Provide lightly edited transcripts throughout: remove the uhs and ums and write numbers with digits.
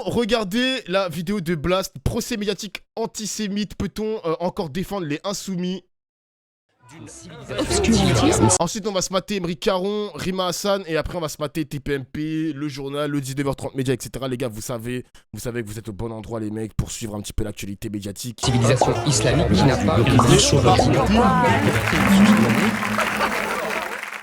Peut-on regarder la vidéo de Blast, procès médiatique antisémite? Peut-on encore défendre les insoumis? Ensuite, on va se mater Emeric Caron, Rima Hassan, et après, on va se mater TPMP, le journal, le 19h30 média, etc. Les gars, vous savez que vous êtes au bon endroit, les mecs, pour suivre un petit peu l'actualité médiatique. Civilisation islamique qui n'a pas...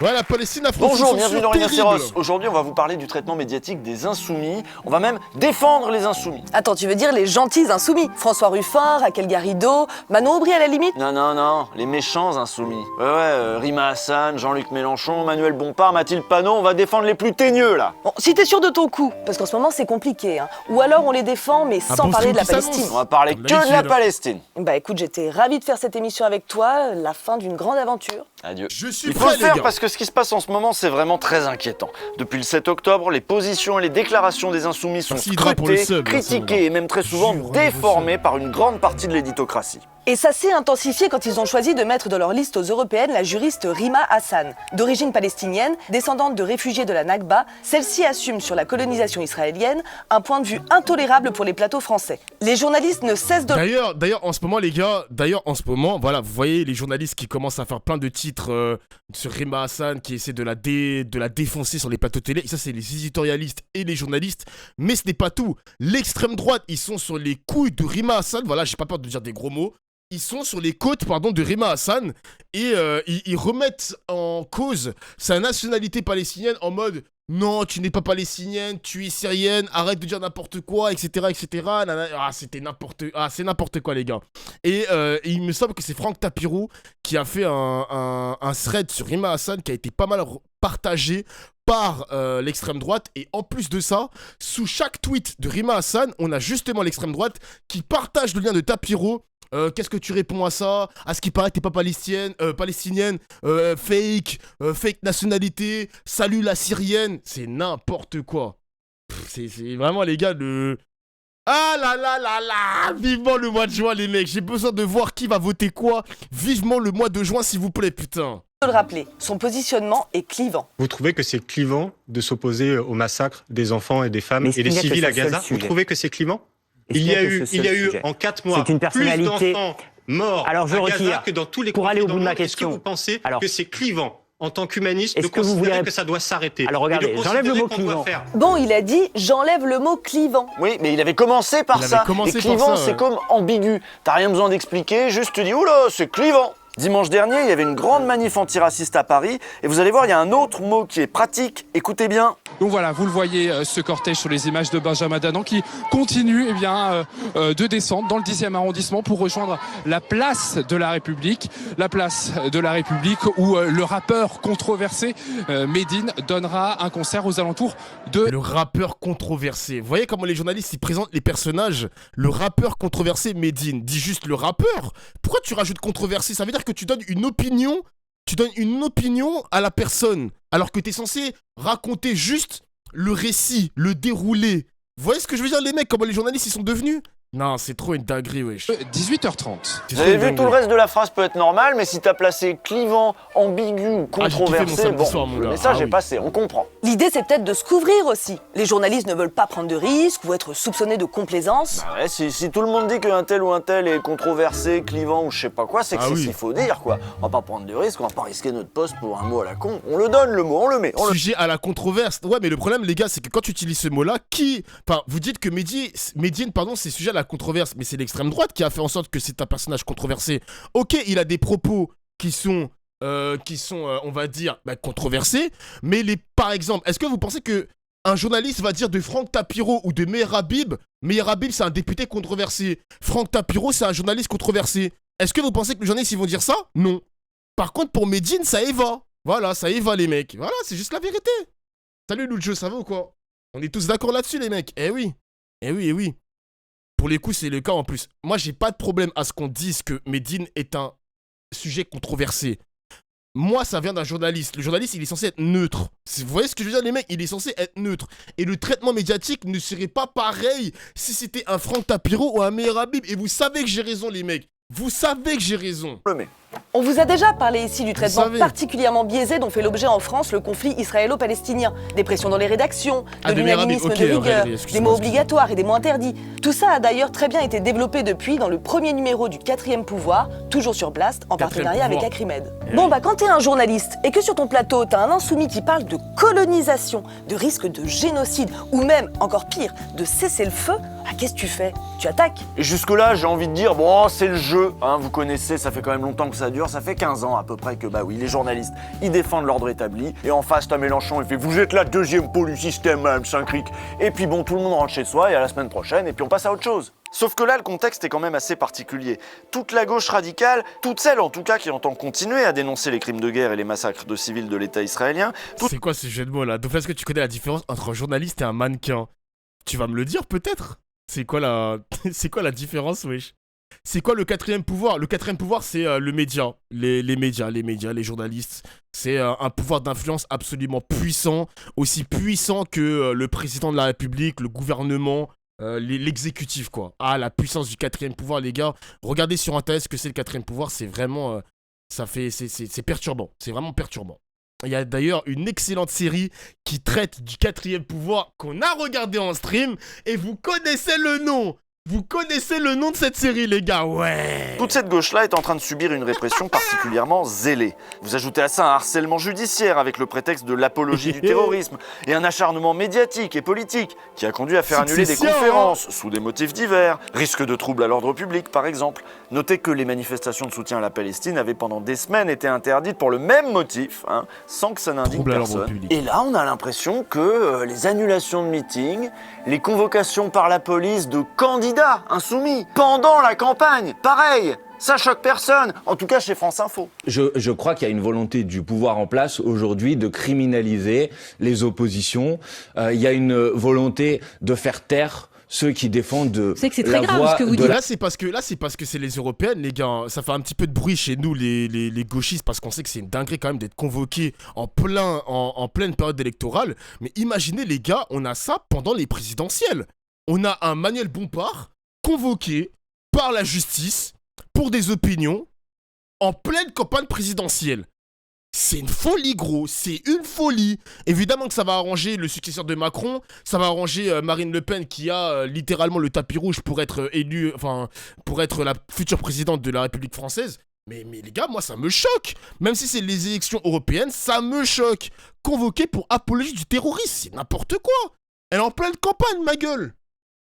Voilà, Palestine, la France. Bonjour, bienvenue dans Rhinocéros. Aujourd'hui, on va vous parler du traitement médiatique des insoumis. On va même défendre les insoumis. Attends, tu veux dire les gentils insoumis? François Ruffin, Raquel Garrido, Manon Aubry à la limite? Non, les méchants insoumis. Rima Hassan, Jean-Luc Mélenchon, Manuel Bompard, Mathilde Panot, on va défendre les plus teigneux, là. Bon, si t'es sûr de ton coup, parce qu'en ce moment c'est compliqué, hein. Ou alors on les défend, mais sans parler de la Palestine. On va parler que de la Palestine. Bah écoute, j'étais ravie de faire cette émission avec toi, la fin d'une grande aventure. Adieu. Je suis Il faut prêt, le les faire gars. parce que ce qui se passe en ce moment, c'est vraiment très inquiétant. Depuis le 7 octobre, les positions et les déclarations des insoumis sont Merci, Hydra, pour le scrutées, sub, critiquées et même très souvent Jure, déformées par une grande partie de l'éditocratie. Et ça s'est intensifié quand ils ont choisi de mettre dans leur liste aux européennes la juriste Rima Hassan. D'origine palestinienne, descendante de réfugiés de la Nakba, celle-ci assume sur la colonisation israélienne un point de vue intolérable pour les plateaux français. Les journalistes ne cessent de... D'ailleurs, en ce moment, les gars, voilà, vous voyez les journalistes qui commencent à faire plein de titres sur Rima Hassan, qui essaient de la défoncer sur les plateaux télé. Et ça, c'est les éditorialistes et les journalistes. Mais ce n'est pas tout. L'extrême droite, ils sont sur les couilles de Rima Hassan. Voilà, j'ai pas peur de dire des gros mots. Ils sont sur les côtes, de Rima Hassan. Et ils remettent en cause sa nationalité palestinienne en mode... Non, tu n'es pas palestinienne, tu es syrienne, arrête de dire n'importe quoi, etc., etc. Ah, c'est n'importe quoi, les gars. Et il me semble que c'est Franck Tapiro qui a fait un thread sur Rima Hassan qui a été pas mal partagé par l'extrême droite. Et en plus de ça, sous chaque tweet de Rima Hassan, on a justement l'extrême droite qui partage le lien de Tapiro. Qu'est-ce que tu réponds à ça? À ce qui paraît, t'es pas palestinienne, fake nationalité, salut la syrienne. C'est n'importe quoi. C'est vraiment, les gars, Ah là là là là! Vivement le mois de juin, les mecs. J'ai besoin de voir qui va voter quoi. Vivement le mois de juin, s'il vous plaît, putain. de le rappeler, son positionnement est clivant. Vous trouvez que c'est clivant de s'opposer au massacre des enfants et des femmes et des civils à Gaza? Vous trouvez que c'est clivant? Il y a eu en 4 mois plus d'enfants morts à Gaza que dans tous les conflits dans le monde. Est-ce que vous pensez que c'est clivant en tant qu'humaniste de considérer que ça doit s'arrêter? Alors regardez, j'enlève le mot clivant. Bon, il a dit j'enlève le mot clivant. Oui, mais il avait commencé par ça. Et clivant, c'est comme ambigu. T'as rien besoin d'expliquer, juste tu dis oula, c'est clivant. Dimanche dernier, il y avait une grande manif antiraciste à Paris. Et vous allez voir, il y a un autre mot qui est pratique. Écoutez bien. Donc voilà, vous le voyez, ce cortège sur les images de Benjamin Danan qui continue de descendre dans le 10e arrondissement pour rejoindre la place de la République. La place de la République où le rappeur controversé Medine donnera un concert aux alentours de... Le rappeur controversé. Vous voyez comment les journalistes ils présentent les personnages? Le rappeur controversé Medine. Dis juste le rappeur. Pourquoi tu rajoutes controversé? Ça veut dire que tu donnes une opinion. Tu donnes une opinion à la personne, alors que t'es censé raconter juste le récit, le déroulé. Vous voyez ce que je veux dire, les mecs, comment les journalistes ils sont devenus? Non, c'est trop une dinguerie, wesh. 18h30. Vous avez vu, tout le reste de la phrase peut être normal, mais si t'as placé clivant, ambigu ou controversé, le message est passé, on comprend. L'idée, c'est peut-être de se couvrir aussi. Les journalistes ne veulent pas prendre de risques ou être soupçonnés de complaisance. Bah ouais, si tout le monde dit qu'un tel ou un tel est controversé, clivant ou je sais pas quoi, c'est que c'est ce qu'il faut dire, quoi. On va pas prendre de risques, on va pas risquer notre poste pour un mot à la con. On le donne, le mot, on le met. Sujet à la controverse. Ouais, mais le problème, les gars, c'est que quand tu utilises ce mot-là, Enfin, vous dites que Medine, c'est sujet à la controverse, mais c'est l'extrême droite qui a fait en sorte que c'est un personnage controversé. Ok, il a des propos qui sont on va dire, controversés, mais par exemple, est-ce que vous pensez que un journaliste va dire de Franck Tapiro ou de Meir Habib c'est un député controversé, Franck Tapiro c'est un journaliste controversé? Est-ce que vous pensez que les journalistes ils vont dire ça? Non. Par contre, pour Medine, ça y va. Voilà, ça y va, les mecs. Voilà, c'est juste la vérité. Salut Lucho, ça va ou quoi? On est tous d'accord là-dessus, les mecs. Eh oui. Eh oui, eh oui. Pour les coups, c'est le cas en plus. Moi, j'ai pas de problème à ce qu'on dise que Medine est un sujet controversé. Moi, ça vient d'un journaliste. Le journaliste, il est censé être neutre. Vous voyez ce que je veux dire, les mecs? Il est censé être neutre. Et le traitement médiatique ne serait pas pareil si c'était un Franck Tapiro ou un Meir Habib. Et vous savez que j'ai raison, les mecs. Vous savez que j'ai raison. On vous a déjà parlé ici du traitement particulièrement biaisé dont fait l'objet en France le conflit israélo-palestinien. Des pressions dans les rédactions, de l'unanimisme de rigueur, des mots obligatoires et des mots interdits. Tout ça a d'ailleurs très bien été développé depuis dans le premier numéro du 4e pouvoir, toujours sur Blast, en partenariat avec Acrimed. Bon bah quand t'es un journaliste et que sur ton plateau t'as un insoumis qui parle de colonisation, de risque de génocide ou même, encore pire, de cesser le feu, ah, qu'est-ce que tu fais? Tu attaques? Et jusque-là, j'ai envie de dire, bon, c'est le jeu, hein, vous connaissez, ça fait quand même longtemps que ça dure, ça fait 15 ans à peu près que, bah oui, les journalistes, ils défendent l'ordre établi, et en face, t'as Mélenchon, il fait, vous êtes la deuxième pôle du système, Madame Saint-Cric, et puis bon, tout le monde rentre chez soi, et à la semaine prochaine, et puis on passe à autre chose. Sauf que là, le contexte est quand même assez particulier. Toute la gauche radicale, toute celle en tout cas qui entend continuer à dénoncer les crimes de guerre et les massacres de civils de l'État israélien... C'est quoi ce jeu de mots là? Donc est-ce que tu connais la différence entre un journaliste et un mannequin? Tu vas me le dire peut-être? C'est quoi la différence, wesh? C'est quoi le 4e pouvoir? Le 4e pouvoir, c'est le média. Les médias, les journalistes. C'est un pouvoir d'influence absolument puissant, aussi puissant que le président de la République, le gouvernement, l'exécutif, quoi. Ah, la puissance du 4e pouvoir, les gars. Regardez sur Internet ce que c'est le 4e pouvoir, c'est vraiment... c'est perturbant. C'est vraiment perturbant. Il y a d'ailleurs une excellente série qui traite du 4e pouvoir qu'on a regardé en stream et vous connaissez le nom. Vous connaissez le nom de cette série, les gars, ouais. Toute cette gauche-là est en train de subir une répression particulièrement zélée. Vous ajoutez à ça un harcèlement judiciaire avec le prétexte de l'apologie du terrorisme et un acharnement médiatique et politique qui a conduit à faire annuler des conférences sous des motifs divers, risque de troubles à l'ordre public par exemple. Notez que les manifestations de soutien à la Palestine avaient pendant des semaines été interdites pour le même motif, hein, sans que ça n'indique personne. Et là, on a l'impression que les annulations de meetings, les convocations par la police de candidats insoumis pendant la campagne, pareil, ça choque personne, en tout cas chez France Info. Je crois qu'il y a une volonté du pouvoir en place aujourd'hui de criminaliser les oppositions. Il y a une volonté de faire taire ceux qui défendent la voix ce que vous dites. Là, c'est parce que c'est les européennes, les gars. Ça fait un petit peu de bruit chez nous, les gauchistes, parce qu'on sait que c'est une dinguerie quand même d'être convoqués en pleine période électorale. Mais imaginez, les gars, on a ça pendant les présidentielles. On a un Manuel Bompard convoqué par la justice pour des opinions en pleine campagne présidentielle. C'est une folie, gros, c'est une folie. Évidemment que ça va arranger le successeur de Macron, ça va arranger Marine Le Pen qui a littéralement le tapis rouge pour être élue, enfin, pour être la future présidente de la République française. Mais les gars, moi ça me choque. Même si c'est les élections européennes, ça me choque. Convoqué pour apologie du terrorisme, c'est n'importe quoi. Elle est en pleine campagne, ma gueule.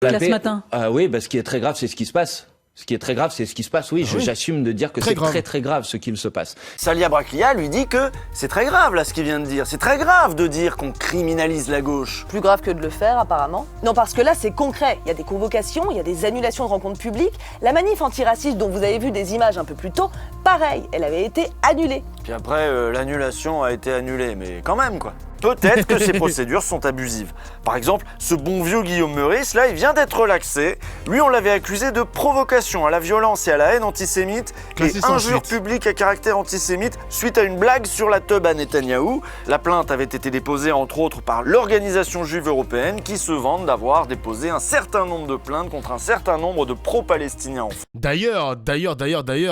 Là ce matin. Oui, ce qui est très grave, c'est ce qui se passe. Ce qui est très grave, c'est ce qui se passe. Oui, j'assume de dire que c'est très très grave ce qu'il se passe. Salia Braclia lui dit que c'est très grave là ce qu'il vient de dire. C'est très grave de dire qu'on criminalise la gauche. Plus grave que de le faire apparemment. Non, parce que là c'est concret. Il y a des convocations, il y a des annulations de rencontres publiques. La manif antiraciste dont vous avez vu des images un peu plus tôt, pareil, elle avait été annulée. Puis après, l'annulation a été annulée, mais quand même quoi. Peut-être que ces procédures sont abusives. Par exemple, ce bon vieux Guillaume Meurice, là, il vient d'être relaxé. Lui, on l'avait accusé de provocation à la violence et à la haine antisémite et injures publiques à caractère antisémite suite à une blague sur la teub à Netanyahou. La plainte avait été déposée, entre autres, par l'Organisation juive européenne qui se vante d'avoir déposé un certain nombre de plaintes contre un certain nombre de pro-palestiniens. D'ailleurs,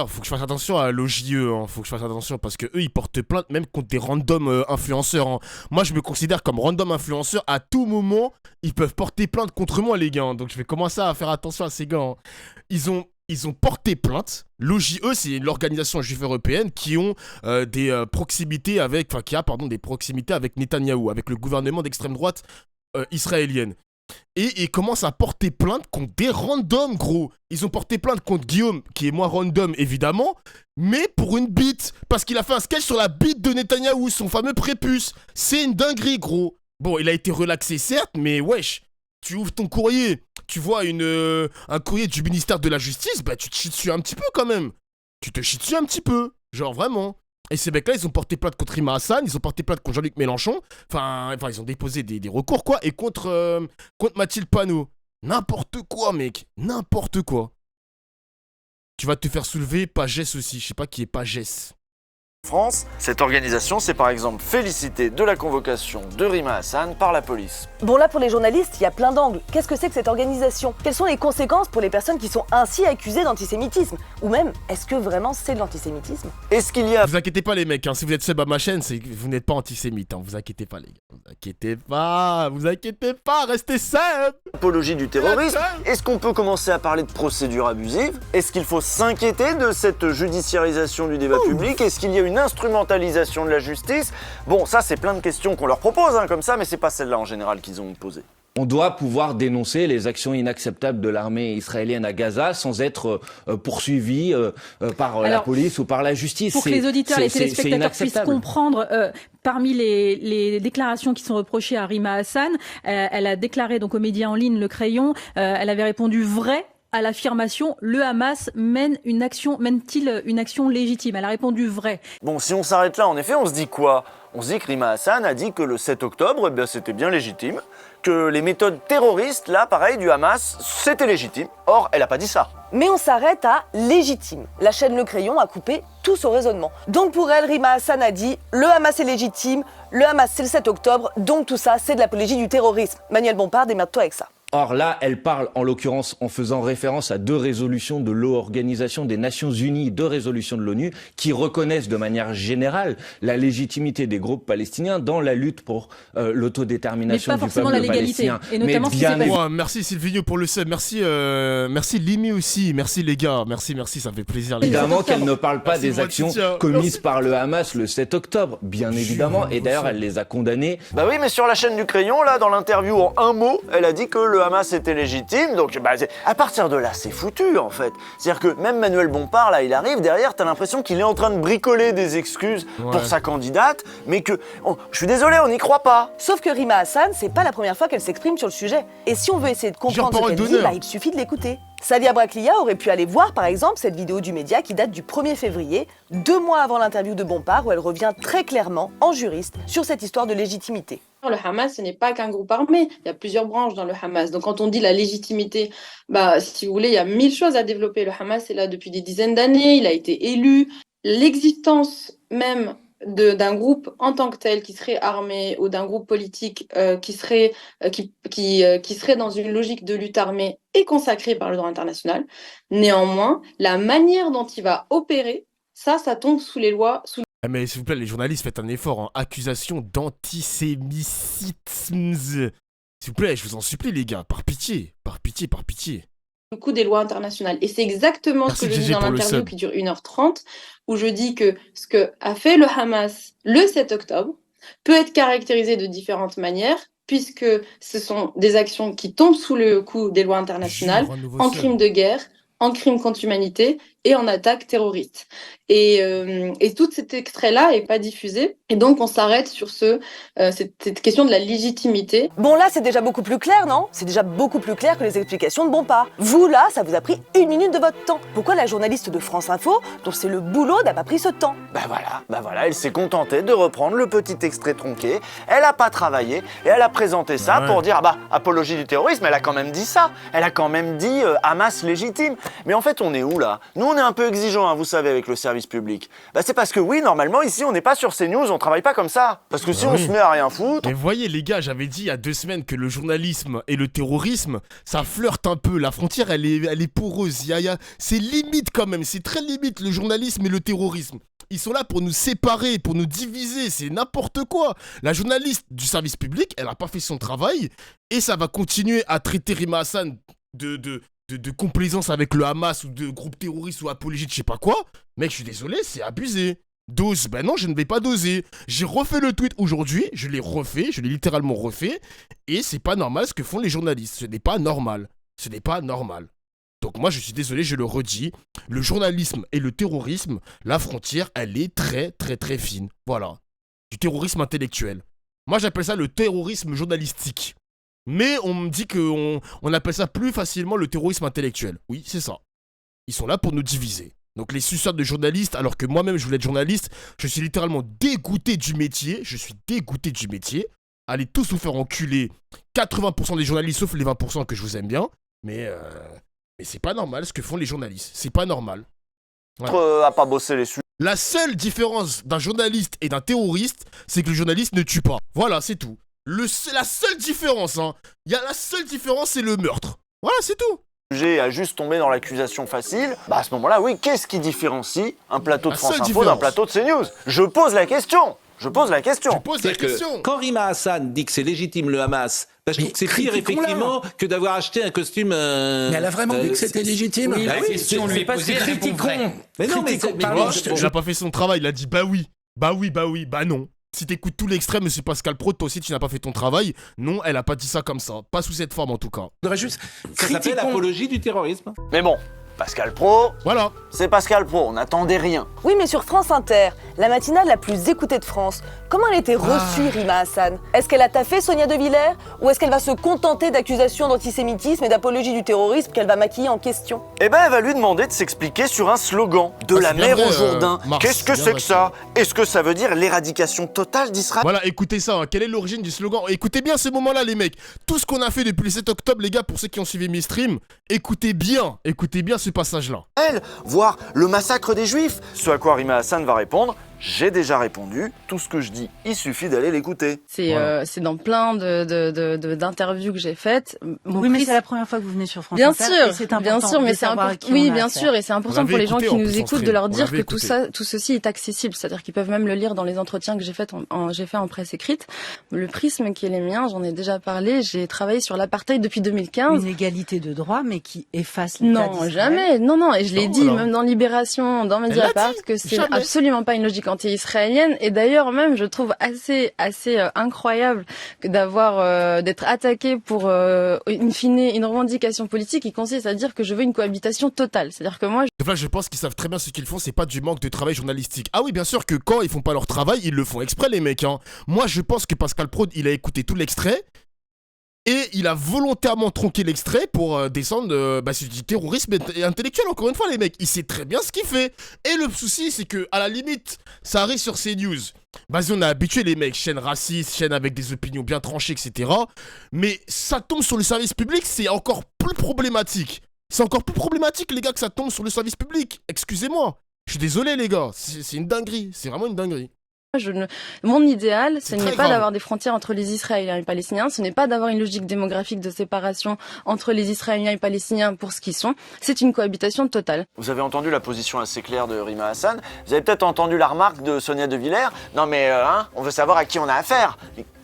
faut que je fasse attention à l'OJE, hein. Faut que je fasse attention parce que eux, ils portent plainte même contre des random influenceurs, hein. Moi, je me considère comme random influenceur. À tout moment, ils peuvent porter plainte contre moi, les gars. Donc, je vais commencer à faire attention à ces gars, hein. Ils ont porté plainte. L'OJE, c'est l'organisation juive européenne qui ont des proximités avec... Enfin, qui a, pardon, des proximités avec Netanyahou, avec le gouvernement d'extrême droite israélienne. Et ils commencent à porter plainte contre des randoms, gros. Ils ont porté plainte contre Guillaume, qui est moins random, évidemment, mais pour une bite. Parce qu'il a fait un sketch sur la bite de Netanyahou, son fameux prépuce. C'est une dinguerie, gros. Bon, il a été relaxé, certes, mais wesh, tu ouvres ton courrier, tu vois un courrier du ministère de la Justice, bah tu te chies dessus un petit peu quand même. Tu te chies dessus un petit peu, genre vraiment. Et ces mecs-là, ils ont porté plainte contre Rima Hassan, ils ont porté plainte contre Jean-Luc Mélenchon, enfin, ils ont déposé des recours, quoi, et contre Mathilde Panot. N'importe quoi, mec, n'importe quoi. Tu vas te faire soulever Pagès aussi, je sais pas qui est Pagès. France. Cette organisation s'est par exemple félicitée de la convocation de Rima Hassan par la police. Bon là pour les journalistes, il y a plein d'angles. Qu'est-ce que c'est que cette organisation? Quelles sont les conséquences pour les personnes qui sont ainsi accusées d'antisémitisme? Ou même, est-ce que vraiment c'est de l'antisémitisme? Est-ce qu'il y a... Vous inquiétez pas les mecs, hein, si vous êtes sub à ma chaîne, c'est que vous n'êtes pas antisémite, hein, vous inquiétez pas les gars. Vous inquiétez pas, restez sub. Apologie du terrorisme. Est-ce qu'on peut commencer à parler de procédure abusive? Est-ce qu'il faut s'inquiéter de cette judiciarisation du débat public? Est-ce qu'il y a une instrumentalisation de la justice? Bon, ça c'est plein de questions qu'on leur propose hein, comme ça, mais c'est pas celle-là en général qu'ils ont posées. On doit pouvoir dénoncer les actions inacceptables de l'armée israélienne à Gaza sans être poursuivi par la police ou par la justice. Pour que les auditeurs et les téléspectateurs puissent comprendre, parmi les déclarations qui sont reprochées à Rima Hassan, elle a déclaré donc aux médias en ligne Le Crayon, elle avait répondu vrai à l'affirmation « Le Hamas mène-t-il une action légitime ?» Elle a répondu « vrai ». Bon, si on s'arrête là, en effet, on se dit quoi? On se dit que Rima Hassan a dit que le 7 octobre, c'était bien légitime, que les méthodes terroristes, là, pareil, du Hamas, c'était légitime. Or, elle n'a pas dit ça. Mais on s'arrête à légitime. La chaîne Le Crayon a coupé tout son raisonnement. Donc pour elle, Rima Hassan a dit « Le Hamas est légitime, le Hamas c'est le 7 octobre, donc tout ça c'est de l'apologie du terrorisme. » Manuel Bompard, démerde-toi avec ça. Or là, elle parle en l'occurrence en faisant référence à 2 résolutions de l'Organisation des Nations Unies, 2 résolutions de l'ONU, qui reconnaissent de manière générale la légitimité des groupes palestiniens dans la lutte pour l'autodétermination du peuple palestinien. Et notamment merci Sylvino pour le sub, merci Limi aussi, merci les gars, merci, ça fait plaisir. Évidemment qu'elle ne parle pas des actions commises par le Hamas le 7 octobre, bien évidemment, et d'ailleurs elle les a condamnées. Bah oui, mais sur la chaîne du Crayon, là, dans l'interview en un mot, elle a dit que le Hamas était légitime, donc à partir de là, c'est foutu en fait. C'est-à-dire que même Manuel Bompard, là, il arrive derrière, t'as l'impression qu'il est en train de bricoler des excuses pour sa candidate, mais que, je suis désolé, on n'y croit pas. Sauf que Rima Hassan, c'est pas la première fois qu'elle s'exprime sur le sujet. Et si on veut essayer de comprendre ce qu'elle dit, il suffit de l'écouter. Sadia Braclia aurait pu aller voir par exemple cette vidéo du média qui date du 1er février, 2 mois avant l'interview de Bompard, où elle revient très clairement, en juriste, sur cette histoire de légitimité. Le Hamas, ce n'est pas qu'un groupe armé, il y a plusieurs branches dans le Hamas. Donc quand on dit la légitimité, si vous voulez, il y a 1000 choses à développer. Le Hamas est là depuis des dizaines d'années, il a été élu. L'existence même d'un groupe en tant que tel qui serait armé ou d'un groupe politique qui serait dans une logique de lutte armée est consacrée par le droit international. Néanmoins, la manière dont il va opérer, ça tombe sous les lois. Mais s'il vous plaît, les journalistes, faites un effort, hein. Accusation d'antisémitisme. S'il vous plaît, je vous en supplie les gars, par pitié. Le coup des lois internationales. Et c'est exactement ce que je dis dans l'interview qui dure 1h30, où je dis que ce que a fait le Hamas le 7 octobre peut être caractérisé de différentes manières, puisque ce sont des actions qui tombent sous le coup des lois internationales, en crimes de guerre, en crimes contre l'humanité et en attaque terroriste. Et tout cet extrait-là n'est pas diffusé. Et donc, on s'arrête sur cette question de la légitimité. Bon, là, c'est déjà beaucoup plus clair, non? C'est déjà beaucoup plus clair que les explications de Bompard. Vous, là, ça vous a pris 1 minute de votre temps. Pourquoi la journaliste de France Info, dont c'est le boulot, n'a pas pris ce temps? Bah voilà, elle s'est contentée de reprendre le petit extrait tronqué. Elle n'a pas travaillé et elle a présenté ça pour dire, apologie du terrorisme, elle a quand même dit ça. Elle a quand même dit Hamas légitime. Mais en fait, on est où, là? Nous, on est un peu exigeants, hein, vous savez, avec le service public. C'est parce que oui, normalement, ici, on n'est pas sur CNews, on travaille pas comme ça. Parce que si on se met à rien foutre... Mais voyez, les gars, j'avais dit il y a 2 semaines que le journalisme et le terrorisme, ça flirte un peu. La frontière, elle est poreuse. C'est limite quand même, c'est très limite, le journalisme et le terrorisme. Ils sont là pour nous séparer, pour nous diviser, c'est n'importe quoi. La journaliste du service public, elle a pas fait son travail, et ça va continuer à traiter Rima Hassan de complaisance avec le Hamas ou de groupe terroriste ou apologie de je sais pas quoi. Mec, je suis désolé, c'est abusé. Dose, ben non, je ne vais pas doser. J'ai refait le tweet aujourd'hui, je l'ai littéralement refait, et c'est pas normal ce que font les journalistes. Ce n'est pas normal. Donc moi, je suis désolé, je le redis, le journalisme et le terrorisme, la frontière, elle est très très très fine. Voilà. Du terrorisme intellectuel. Moi, j'appelle ça le terrorisme journalistique. Mais on me dit qu'on appelle ça plus facilement le terrorisme intellectuel. Oui, c'est ça. Ils sont là pour nous diviser. Donc les suceurs de journalistes, alors que moi-même je voulais être journaliste, je suis littéralement dégoûté du métier. Allez tous vous faire enculer 80% des journalistes, sauf les 20% que je vous aime bien. Mais c'est pas normal ce que font les journalistes. C'est pas normal. À pas bosser les sujets. La seule différence d'un journaliste et d'un terroriste, c'est que le journaliste ne tue pas. Voilà, c'est tout. C'est la seule différence, hein. La seule différence, c'est le meurtre. Voilà, c'est tout. J'ai à juste tomber dans l'accusation facile, bah à ce moment-là, oui, qu'est-ce qui différencie un plateau de France Info d'un plateau de CNews? Je pose la question. Quand Rima Hassan dit que c'est légitime le Hamas, je trouve que c'est pire effectivement que d'avoir acheté un costume. Mais elle a vraiment dit que c'était légitime. Oui, la question lui est posée, critiquons. Mais non, mais il a pas fait son travail, il a dit bah oui, bah non. Si t'écoutes tout l'extrême, monsieur Pascal Praud, toi aussi tu n'as pas fait ton travail. Non, elle a pas dit ça comme ça. Pas sous cette forme en tout cas. Ça s'appelle apologie du terrorisme. Mais bon, Pascal Praud, voilà. C'est Pascal Praud, on n'attendait rien. Oui, mais sur France Inter, la matinale la plus écoutée de France, comment elle était reçue, Rima Hassan? Est-ce qu'elle a taffé Sonia De Villers? Ou est-ce qu'elle va se contenter d'accusations d'antisémitisme et d'apologie du terrorisme qu'elle va maquiller en question? Eh ben, elle va lui demander de s'expliquer sur un slogan. De la mer au Jourdain. Qu'est-ce que c'est que ça? Est-ce que ça veut dire l'éradication totale d'Israël? Voilà, écoutez ça, hein. Quelle est l'origine du slogan? Écoutez bien ces moments-là, les mecs. Tout ce qu'on a fait depuis le 7 octobre, les gars, pour ceux qui ont suivi mes streams, écoutez bien ce passage-là. Voir le massacre des Juifs. Ce à quoi Rima Hassan va répondre: j'ai déjà répondu, tout ce que je dis, il suffit d'aller l'écouter. C'est dans plein d'interviews que j'ai faites. Mais c'est la première fois que vous venez sur France Bien Inter. Bien sûr, mais c'est important. Oui, bien sûr, et c'est important pour les gens qui nous écoutent de leur dire que tout ceci est accessible. C'est-à-dire qu'ils peuvent même le lire dans les entretiens que j'ai fait en presse écrite. Le prisme qui est les miens, j'en ai déjà parlé. J'ai travaillé sur l'apartheid depuis 2015. Une égalité de droit, mais qui efface l'État d'Israël. Non, jamais. Non. Et je l'ai dit, même dans Libération, dans Mediapart, que c'est absolument pas une logique anti-israélienne. Et d'ailleurs, même, je trouve assez incroyable d'être attaqué pour, in fine, une revendication politique qui consiste à dire que je veux une cohabitation totale. C'est-à-dire que moi... Je pense qu'ils savent très bien ce qu'ils font, c'est pas du manque de travail journalistique. Ah oui, bien sûr que quand ils font pas leur travail, ils le font exprès, les mecs, hein. Moi, je pense que Pascal Praud, il a écouté tout l'extrait, et il a volontairement tronqué l'extrait pour descendre sur du terrorisme intellectuel, encore une fois, les mecs. Il sait très bien ce qu'il fait. Et le souci, c'est que, à la limite, ça arrive sur CNews. Vas-y, on a habitué les mecs, chaîne raciste, chaîne avec des opinions bien tranchées, etc. Mais ça tombe sur le service public, c'est encore plus problématique. C'est encore plus problématique, les gars, que ça tombe sur le service public. Excusez-moi. Je suis désolé, les gars. C'est une dinguerie. C'est vraiment une dinguerie. Mon idéal, ce n'est pas d'avoir des frontières entre les Israéliens et les Palestiniens, ce n'est pas d'avoir une logique démographique de séparation entre les Israéliens et les Palestiniens pour ce qu'ils sont, c'est une cohabitation totale. Vous avez entendu la position assez claire de Rima Hassan, vous avez peut-être entendu la remarque de Sonia De Villers, non mais on veut savoir à qui on a affaire.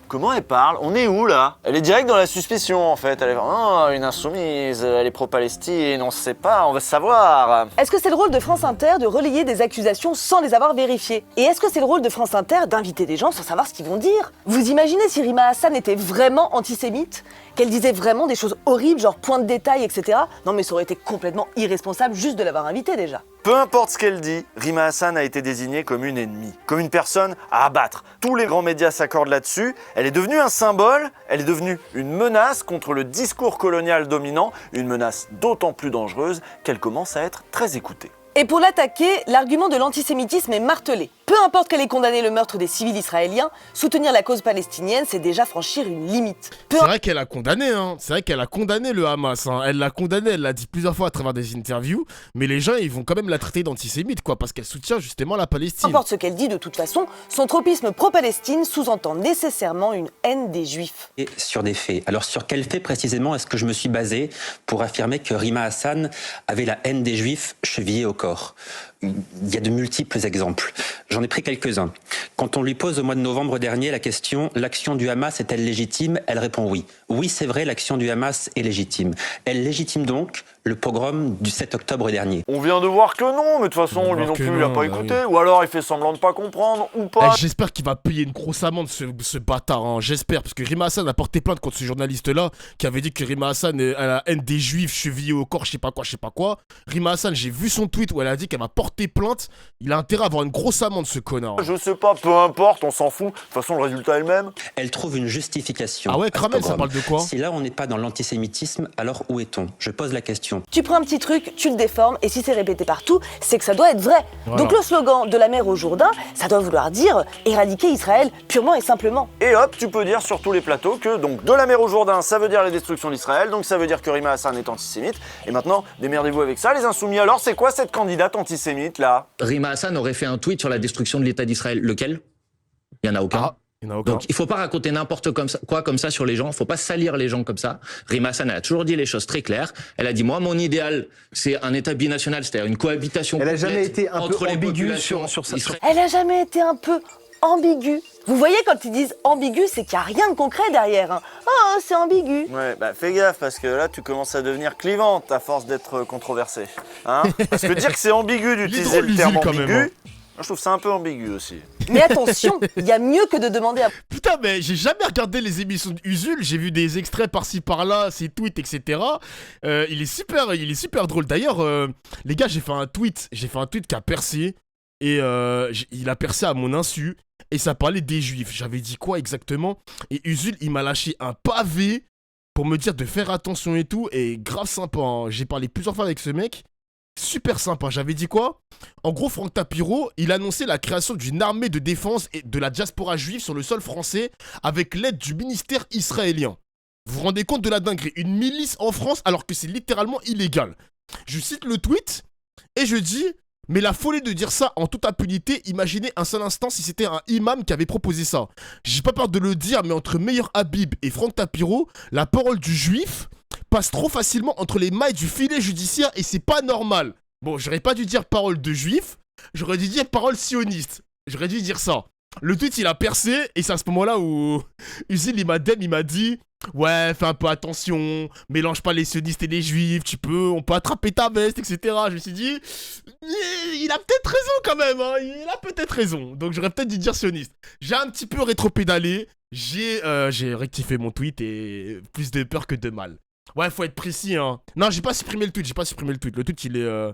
Comment elle parle? On est où là? Elle est direct dans la suspicion en fait. Elle est vraiment une insoumise, elle est pro-Palestine, on sait pas, on veut savoir. Est-ce que c'est le rôle de France Inter de relayer des accusations sans les avoir vérifiées? Et est-ce que c'est le rôle de France Inter d'inviter des gens sans savoir ce qu'ils vont dire? Vous imaginez si Rima Hassan était vraiment antisémite? Qu'elle disait vraiment des choses horribles, genre point de détail, etc. Non mais ça aurait été complètement irresponsable juste de l'avoir invitée déjà. Peu importe ce qu'elle dit, Rima Hassan a été désignée comme une ennemie, comme une personne à abattre. Tous les grands médias s'accordent là-dessus. Elle est devenue un symbole, elle est devenue une menace contre le discours colonial dominant, une menace d'autant plus dangereuse qu'elle commence à être très écoutée. Et pour l'attaquer, l'argument de l'antisémitisme est martelé. Peu importe qu'elle ait condamné le meurtre des civils israéliens, soutenir la cause palestinienne, c'est déjà franchir une limite. C'est vrai qu'elle a condamné, hein. C'est vrai qu'elle a condamné le Hamas, hein. Elle l'a condamné, elle l'a dit plusieurs fois à travers des interviews, mais les gens, ils vont quand même la traiter d'antisémite, quoi, parce qu'elle soutient justement la Palestine. Peu importe ce qu'elle dit, de toute façon, son tropisme pro-Palestine sous-entend nécessairement une haine des Juifs. Et sur des faits. Alors sur quels faits précisément est-ce que je me suis basé pour affirmer que Rima Hassan avait la haine des Juifs chevillée au corps? Il y a de multiples exemples. J'en ai pris quelques-uns. Quand on lui pose au mois de novembre dernier la question « L'action du Hamas est-elle légitime ?» Elle répond oui. Oui, c'est vrai, l'action du Hamas est légitime. Elle légitime donc le pogrom du 7 octobre dernier. On vient de voir que non, mais de toute façon, lui non plus, il n'a pas écouté. Oui. Ou alors il fait semblant de pas comprendre, ou pas. J'espère qu'il va payer une grosse amende, ce bâtard, hein. J'espère, parce que Rima Hassan a porté plainte contre ce journaliste-là, qui avait dit que Rima Hassan a la haine des Juifs chevillée au corps, je sais pas quoi. Rima Hassan, j'ai vu son tweet où elle a dit qu'elle va porter plainte. Il a intérêt à avoir une grosse amende, ce connard. Je sais pas, peu importe, on s'en fout. De toute façon, le résultat est le même. Elle trouve une justification. Ah ouais, Kramel, ça parle de quoi? Si là, on n'est pas dans l'antisémitisme, alors où est-on? Je pose la question. Tu prends un petit truc, tu le déformes, et si c'est répété partout, c'est que ça doit être vrai. Voilà. Donc le slogan de la mer au Jourdain, ça doit vouloir dire éradiquer Israël purement et simplement. Et hop, tu peux dire sur tous les plateaux que donc de la mer au Jourdain, ça veut dire la destruction d'Israël, donc ça veut dire que Rima Hassan est antisémite. Et maintenant, démerdez-vous avec ça, les insoumis. Alors, c'est quoi cette candidate antisémite? limite, là. Rima Hassan aurait fait un tweet sur la destruction de l'État d'Israël. Lequel? Il n'y en a aucun. Donc il ne faut pas raconter n'importe quoi comme ça sur les gens, il ne faut pas salir les gens comme ça. Rima Hassan a toujours dit les choses très claires. Elle a dit, moi, mon idéal, c'est un État binational, c'est-à-dire une cohabitation complète. Elle n'a jamais été un peu ambiguë sur ça. Elle n'a jamais été un peu ambiguë. Vous voyez, quand ils disent ambigu, c'est qu'il n'y a rien de concret derrière. Hein. Oh, c'est ambigu. Ouais, bah fais gaffe, parce que là, tu commences à devenir clivante à force d'être controversée. Hein, parce que dire que c'est ambigu d'utiliser le terme ambigu, moi, je trouve ça un peu ambigu aussi. Mais attention, il y a mieux que de demander à... Putain, mais j'ai jamais regardé les émissions de Usul, j'ai vu des extraits par-ci par-là, ses tweets, etc. Il est super drôle. D'ailleurs, les gars, j'ai fait un tweet qui a percé, et il a percé à mon insu, et ça parlait des juifs. J'avais dit quoi exactement? Et Usul, il m'a lâché un pavé pour me dire de faire attention et tout, et grave sympa, hein. J'ai parlé plusieurs fois avec ce mec. Super sympa, j'avais dit quoi? En gros, Franck Tapiro, il annonçait la création d'une armée de défense et de la diaspora juive sur le sol français avec l'aide du ministère israélien. Vous vous rendez compte de la dinguerie? Une milice en France alors que c'est littéralement illégal. Je cite le tweet et je dis, mais la folie de dire ça en toute impunité, imaginez un seul instant si c'était un imam qui avait proposé ça. J'ai pas peur de le dire, mais entre Meir Habib et Franck Tapiro, la parole du juif passe trop facilement entre les mailles du filet judiciaire et c'est pas normal. Bon, j'aurais pas dû dire parole de juif, j'aurais dû dire parole sioniste. J'aurais dû dire ça. Le tweet, il a percé et c'est à ce moment-là où Usil, il m'a dit ouais, fais un peu attention, mélange pas les sionistes et les juifs, on peut attraper ta veste, etc. Je me suis dit, il a peut-être raison quand même, hein, il a peut-être raison. Donc j'aurais peut-être dû dire sioniste. J'ai un petit peu rétropédalé, j'ai rectifié mon tweet et plus de peur que de mal. Ouais, faut être précis, hein. Non, j'ai pas supprimé le tweet, Le tweet, il est...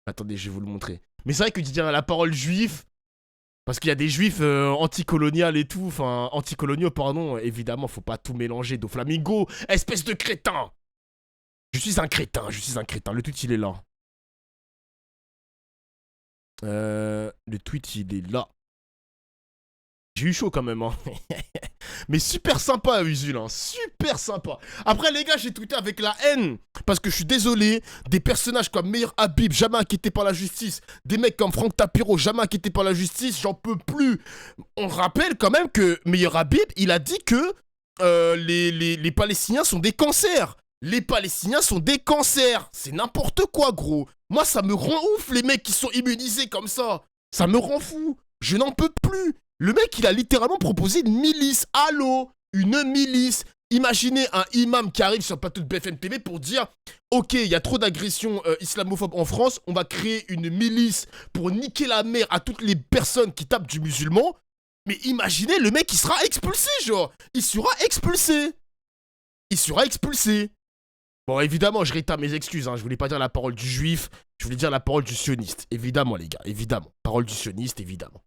Attendez, je vais vous le montrer. Mais c'est vrai que tu dis la parole juif, parce qu'il y a des juifs anticoloniaux et tout, enfin, anticoloniaux, pardon, évidemment, faut pas tout mélanger. Do Flamingo, espèce de crétin! Je suis un crétin. Le tweet, il est là. Le tweet, il est là. J'ai eu chaud quand même, hein. Mais super sympa, Usul, hein. Super sympa. Après, les gars, j'ai tweeté avec la haine. Parce que je suis désolé, des personnages comme Meir Habib, jamais inquiétés par la justice. Des mecs comme Franck Tapiro, jamais inquiétés par la justice. J'en peux plus. On rappelle quand même que Meir Habib, il a dit que les Palestiniens sont des cancers. Les Palestiniens sont des cancers. C'est n'importe quoi, gros. Moi, ça me rend ouf, les mecs qui sont immunisés comme ça. Ça me rend fou. Je n'en peux plus. Le mec, il a littéralement proposé une milice. Allô? Une milice. Imaginez un imam qui arrive sur le plateau de BFM TV pour dire « Ok, il y a trop d'agressions islamophobes en France, on va créer une milice pour niquer la mère à toutes les personnes qui tapent du musulman. » Mais imaginez, le mec, il sera expulsé, genre. Il sera expulsé. Bon, évidemment, je réitère mes excuses, hein. Je voulais pas dire la parole du juif, je voulais dire la parole du sioniste. Évidemment, les gars, évidemment. Parole du sioniste, évidemment.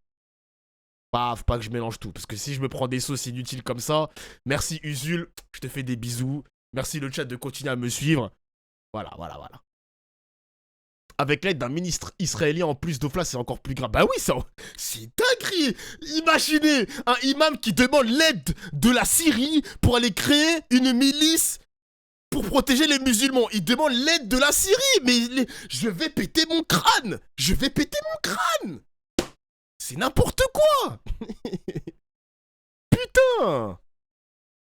Faut pas que je mélange tout, parce que si je me prends des sauces inutiles comme ça, merci Usul, je te fais des bisous. Merci le chat de continuer à me suivre. Voilà. Avec l'aide d'un ministre israélien en plus d'Ofla, c'est encore plus grave. Bah oui, c'est dinguerie. Imaginez un imam qui demande l'aide de la Syrie pour aller créer une milice pour protéger les musulmans. Il demande l'aide de la Syrie, mais je vais péter mon crâne. C'est n'importe quoi. Putain.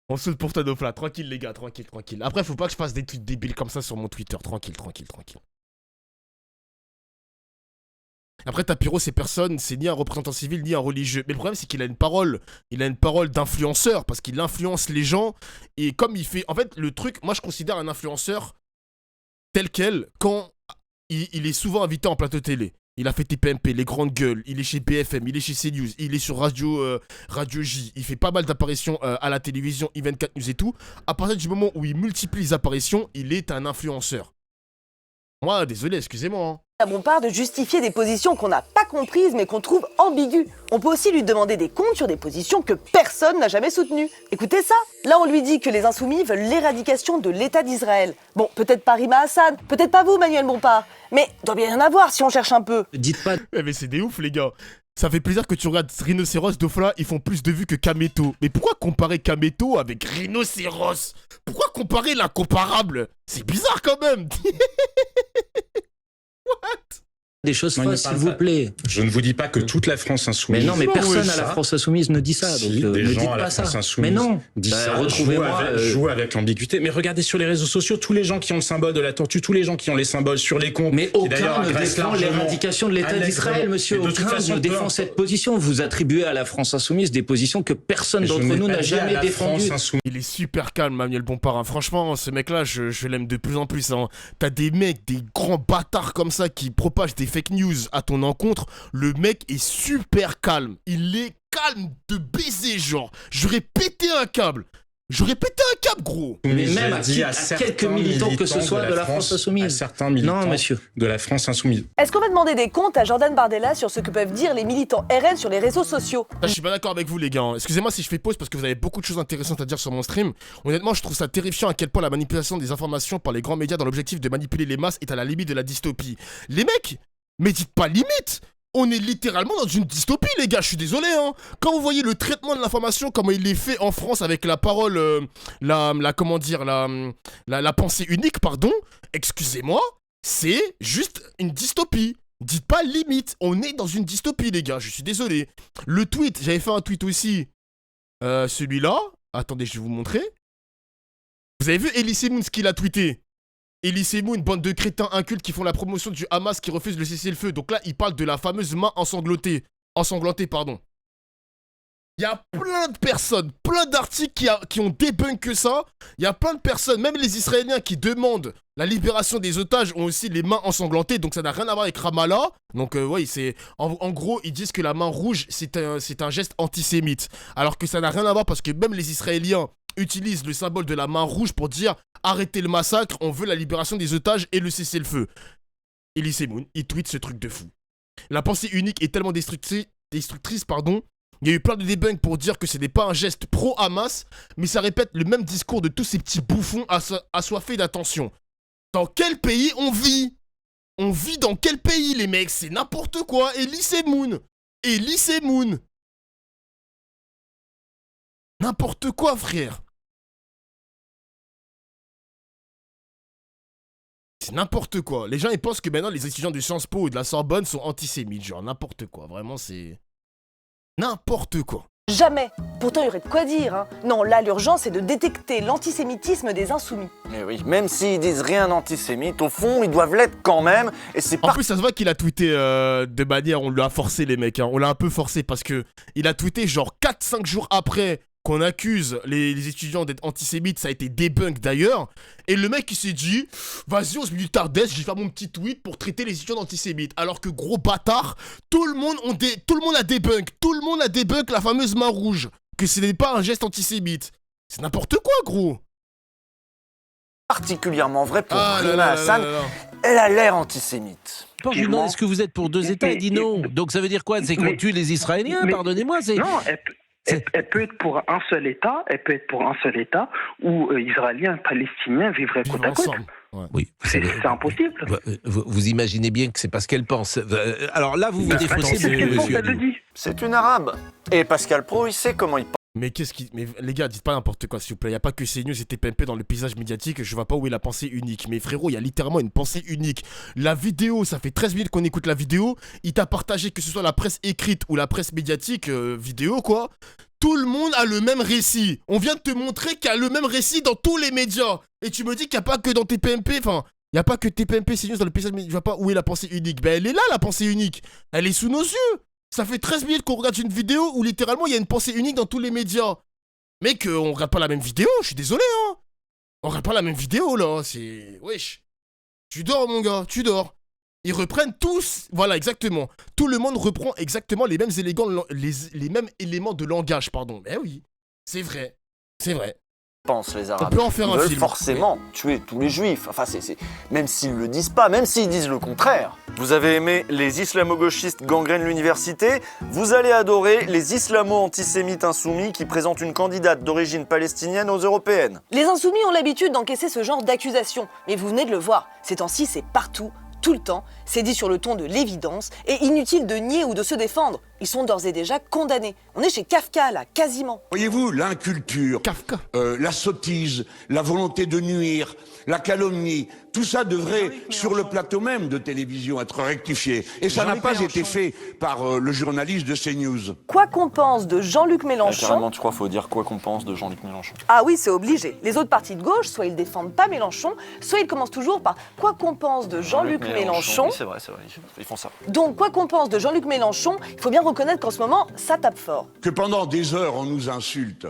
On saute pour toi, Dofla. Tranquille, les gars. Tranquille. Après, faut pas que je fasse des tweets débiles comme ça sur mon Twitter. Tranquille. Après, Tapiro, c'est personne. C'est ni un représentant civil, ni un religieux. Mais le problème, c'est qu'il a une parole. Il a une parole d'influenceur parce qu'il influence les gens. Et comme il fait... En fait, le truc... Moi, je considère un influenceur tel quel quand il est souvent invité en plateau télé. Il a fait TPMP, les grandes gueules, il est chez BFM, il est chez CNews, il est sur Radio J, il fait pas mal d'apparitions à la télévision, I24 News et tout. À partir du moment où il multiplie les apparitions, il est un influenceur. Moi, désolé, excusez-moi. Hein. À mon part de justifier des positions qu'on n'a pas comprises mais qu'on trouve ambiguës. On peut aussi lui demander des comptes sur des positions que personne n'a jamais soutenues. Écoutez ça. Là, on lui dit que les insoumis veulent l'éradication de l'État d'Israël. Bon, peut-être pas Rima Hassan, peut-être pas vous, Manuel Bompard. Mais il doit bien y en avoir si on cherche un peu. Dites pas... Mais c'est des ouf, les gars. Ça fait plaisir que tu regardes Rhinocéros, Dofla, ils font plus de vues que Kameto. Mais pourquoi comparer Kameto avec Rhinocéros? Pourquoi comparer l'incomparable? C'est bizarre quand même. What? des choses fausses, s'il vous plaît. Je ne vous dis pas que toute la France insoumise. Mais non, mais personne à la France insoumise ne dit ça. Si, donc des ne gens dites à la pas ça. France insoumise Mais non. disent ça. Joue avec l'ambiguïté. Mais regardez sur les réseaux sociaux, tous les gens qui ont le symbole de la tortue, tous les gens qui ont les symboles sur les comptes. Mais aucun ne défend l'éradication de l'État d'Israël, monsieur. Aucun ne défend cette position. Vous attribuez à la France insoumise des positions que personne d'entre nous n'a jamais défendues. Il est super calme, Manuel Bompard. Franchement, ce mec-là, je l'aime de plus en plus. T'as des mecs, des grands bâtards comme ça qui propagent des fake news à ton encontre. Le mec est super calme. Il est calme de baiser, genre. J'aurais pété un câble. Gros. Mais même à quelques militants que ce soit de la France insoumise. À certains militants de la France insoumise. Est-ce qu'on va demander des comptes à Jordan Bardella sur ce que peuvent dire les militants RN sur les réseaux sociaux? Je suis pas d'accord avec vous, les gars. Excusez-moi si je fais pause parce que vous avez beaucoup de choses intéressantes à dire sur mon stream. Honnêtement, je trouve ça terrifiant à quel point la manipulation des informations par les grands médias dans l'objectif de manipuler les masses est à la limite de la dystopie. Les mecs, mais dites pas limite. On est littéralement dans une dystopie, les gars, je suis désolé, Quand vous voyez le traitement de l'information, comment il est fait en France avec la parole, la pensée unique, pardon, excusez-moi, c'est juste une dystopie. Dites pas limite, on est dans une dystopie, les gars, je suis désolé. Le tweet, j'avais fait un tweet aussi, celui-là, attendez, je vais vous montrer. Vous avez vu Elie Semoun, ce qu'il a tweeté? Elie Semoun, bande de crétins incultes qui font la promotion du Hamas qui refuse le cessez-le-feu. Donc là, il parle de la fameuse main ensanglantée. Il y a plein de personnes, plein d'articles qui ont débunké ça. Il y a plein de personnes, même les Israéliens qui demandent la libération des otages ont aussi les mains ensanglantées. Donc ça n'a rien à voir avec Ramallah. Donc oui, c'est en gros, ils disent que la main rouge, c'est un geste antisémite. Alors que ça n'a rien à voir parce que même les Israéliens utilisent le symbole de la main rouge pour dire arrêtez le massacre, on veut la libération des otages et le cessez-le-feu. Elie Semoun, il tweet ce truc de fou. La pensée unique est tellement destructrice, pardon. Il y a eu plein de débunks pour dire que ce n'est pas un geste pro-Hamas, mais ça répète le même discours de tous ces petits bouffons assoiffés d'attention. Dans quel pays on vit? On vit dans quel pays, les mecs? C'est n'importe quoi. Elie Semoun. N'importe quoi, frère. C'est n'importe quoi. Les gens, ils pensent que maintenant, les étudiants de Sciences Po ou de la Sorbonne sont antisémites. Genre, n'importe quoi. Vraiment, c'est... n'importe quoi. Jamais. Pourtant, il y aurait de quoi dire. Non, là, l'urgence, c'est de détecter l'antisémitisme des insoumis. Mais oui, même s'ils disent rien d'antisémite, au fond, ils doivent l'être quand même. Et c'est En plus, ça se voit qu'il a tweeté de manière... On l'a forcé, les mecs. On l'a un peu forcé parce que il a tweeté genre 4-5 jours après qu'on accuse les étudiants d'être antisémites, ça a été débunk d'ailleurs, et le mec il s'est dit, vas-y on se met du tardesse, je vais faire mon petit tweet pour traiter les étudiants d'antisémites, alors que gros bâtard, tout le monde a débunk la fameuse main rouge, que ce n'est pas un geste antisémite. C'est n'importe quoi, gros. Particulièrement vrai pour Rima Hassan, elle a l'air antisémite. Je lui demande, est-ce que vous êtes pour deux États? Il dit non. Donc ça veut dire quoi? C'est qu'on tue les Israéliens? Pardonnez-moi. Non, elle peut être pour un seul État, où Israéliens et Palestiniens vivraient côte à côte. Ouais. Oui, c'est impossible. Vous imaginez bien que c'est pas ce qu'elle pense. Alors là, vous défaussez, monsieur. C'est une arabe. Et Pascal Praud, il sait comment il pense. Mais mais les gars, dites pas n'importe quoi, s'il vous plaît. Y a pas que CNews et TPMP dans le paysage médiatique. Je vois pas où est la pensée unique. Mais frérot, il y a littéralement une pensée unique. La vidéo, ça fait 13 minutes qu'on écoute la vidéo. Il t'a partagé que ce soit la presse écrite ou la presse médiatique, vidéo quoi. Tout le monde a le même récit. On vient de te montrer qu'il y a le même récit dans tous les médias. Et tu me dis qu'il n'y a pas que dans TPMP, enfin... Il n'y a pas que TPMP, CNews dans le paysage médiatique. Je vois pas où est la pensée unique. Ben elle est là, la pensée unique. Elle est sous nos yeux. Ça fait 13 minutes qu'on regarde une vidéo où littéralement il y a une pensée unique dans tous les médias. Mec, on regarde pas la même vidéo, je suis désolé, On regarde pas la même vidéo, là, c'est... Wesh. Tu dors, mon gars, tu dors. Ils reprennent tous... Voilà, exactement. Tout le monde reprend exactement les mêmes éléments de langage, pardon. Mais oui, c'est vrai. C'est vrai. Pensent les Arabes. On peut en faire ils veulent forcément tuer tous les Juifs. Enfin, même s'ils le disent pas, même s'ils disent le contraire. Vous avez aimé les islamo-gauchistes gangrènent l'université, vous allez adorer les islamo-antisémites insoumis qui présentent une candidate d'origine palestinienne aux européennes. Les insoumis ont l'habitude d'encaisser ce genre d'accusations, mais vous venez de le voir, ces temps-ci c'est partout, tout le temps, c'est dit sur le ton de l'évidence, et inutile de nier ou de se défendre. Ils sont d'ores et déjà condamnés. On est chez Kafka, là, quasiment. Voyez-vous, l'inculture, la sottise, la volonté de nuire, la calomnie, tout ça devrait, sur le plateau même de télévision, être rectifié. Et ça n'a pas été fait par le journaliste de CNews. Quoi qu'on pense de Jean-Luc Mélenchon... Carrément, tu crois qu'il faut dire quoi qu'on pense de Jean-Luc Mélenchon? Ah oui, c'est obligé. Les autres partis de gauche, soit ils défendent pas Mélenchon, soit ils commencent toujours par quoi qu'on pense de Jean-Luc Mélenchon. Oui, c'est vrai, ils font ça. Donc, quoi qu'on pense de Jean-Luc Mélenchon, il faut bien reconnaître qu'en ce moment, ça tape fort. Que pendant des heures, on nous insulte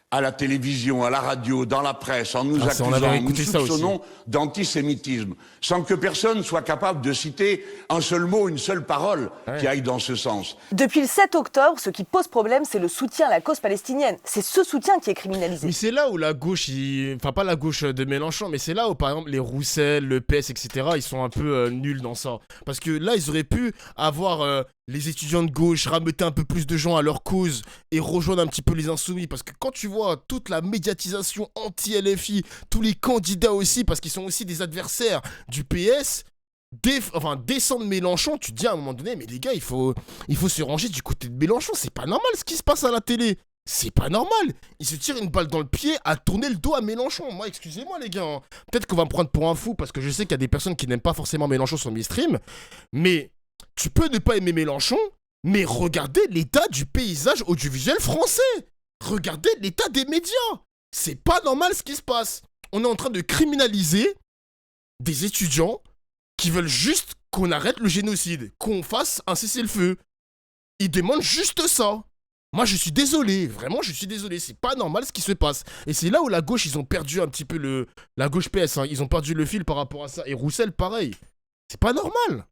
à la télévision, à la radio, dans la presse, en nous accusant, nous soupçonnons d'antisémitisme, sans que personne soit capable de citer un seul mot, une seule parole qui aille dans ce sens. Depuis le 7 octobre, ce qui pose problème, c'est le soutien à la cause palestinienne. C'est ce soutien qui est criminalisé. Mais c'est là où la gauche, enfin pas la gauche de Mélenchon, mais c'est là où par exemple les Roussel, le PS, etc., ils sont un peu nuls dans ça. Parce que là, ils auraient pu avoir... les étudiants de gauche, rameuter un peu plus de gens à leur cause et rejoindre un petit peu les insoumis. Parce que quand tu vois toute la médiatisation anti-LFI, tous les candidats aussi, parce qu'ils sont aussi des adversaires du PS, descendre Mélenchon, tu te dis à un moment donné, mais les gars, il faut se ranger du côté de Mélenchon. C'est pas normal ce qui se passe à la télé. C'est pas normal. Il se tire une balle dans le pied à tourner le dos à Mélenchon. Moi, excusez-moi les gars. Hein. Peut-être qu'on va me prendre pour un fou parce que je sais qu'il y a des personnes qui n'aiment pas forcément Mélenchon sur mes streams. Mais... tu peux ne pas aimer Mélenchon, mais regardez l'état du paysage audiovisuel français. Regardez l'état des médias. C'est pas normal ce qui se passe. On est en train de criminaliser des étudiants qui veulent juste qu'on arrête le génocide, qu'on fasse un cessez-le-feu. Ils demandent juste ça. Moi, je suis désolé. Vraiment, je suis désolé. C'est pas normal ce qui se passe. Et c'est là où la gauche, ils ont perdu un petit peu la gauche PS. Hein. Ils ont perdu le fil par rapport à ça. Et Roussel, pareil. C'est pas normal.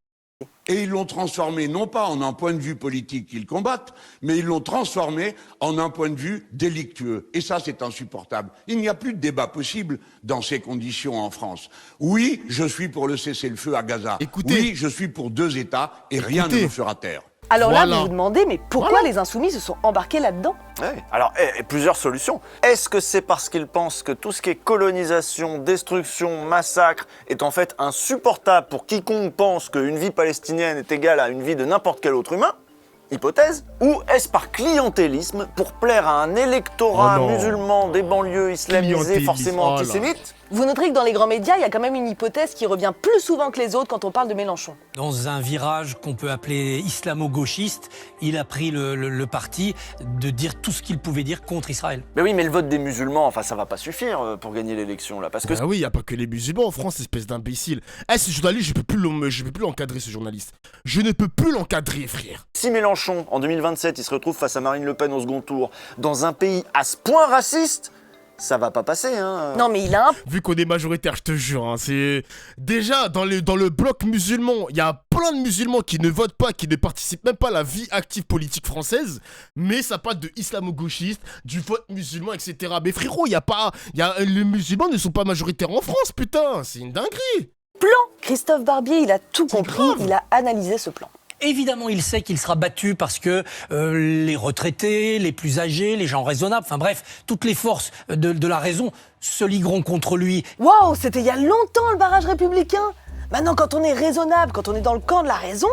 Et ils l'ont transformé non pas en un point de vue politique qu'ils combattent, mais ils l'ont transformé en un point de vue délictueux. Et ça, c'est insupportable. Il n'y a plus de débat possible dans ces conditions en France. Oui, je suis pour le cessez-le-feu à Gaza. Oui, je suis pour 2 États et rien ne nous fera taire. Alors là, vous vous demandez, mais pourquoi les insoumis se sont embarqués là-dedans? Alors, plusieurs solutions. Est-ce que c'est parce qu'ils pensent que tout ce qui est colonisation, destruction, massacre est en fait insupportable pour quiconque pense qu'une vie palestinienne est égale à une vie de n'importe quel autre humain? Hypothèse. Ou est-ce par clientélisme pour plaire à un électorat musulman des banlieues islamisées forcément antisémites? Vous noterez que dans les grands médias, il y a quand même une hypothèse qui revient plus souvent que les autres quand on parle de Mélenchon. Dans un virage qu'on peut appeler islamo-gauchiste, il a pris le parti de dire tout ce qu'il pouvait dire contre Israël. Mais oui, mais le vote des musulmans, enfin ça va pas suffire pour gagner l'élection là, parce que... Ah oui, il y a pas que les musulmans en France, espèce d'imbécile. Ce journaliste, je peux plus l'encadrer ce journaliste. Je ne peux plus l'encadrer, frère. Si Mélenchon, en 2027, il se retrouve face à Marine Le Pen au second tour, dans un pays à ce point raciste, ça va pas passer, hein. Non, mais il a un... Vu qu'on est majoritaire, je te jure, hein, c'est... Déjà, dans le bloc musulman, il y a plein de musulmans qui ne votent pas, qui ne participent même pas à la vie active politique française, mais ça parle de islamo-gauchiste, du vote musulman, etc. Mais frérot, les musulmans ne sont pas majoritaires en France, putain, c'est une dinguerie. Plan. Christophe Barbier, il a tout compris, il a analysé ce plan. Évidemment, il sait qu'il sera battu parce que les retraités, les plus âgés, les gens raisonnables, enfin bref, toutes les forces de la raison se ligueront contre lui. Waouh, c'était il y a longtemps le barrage républicain. Maintenant, quand on est raisonnable, quand on est dans le camp de la raison,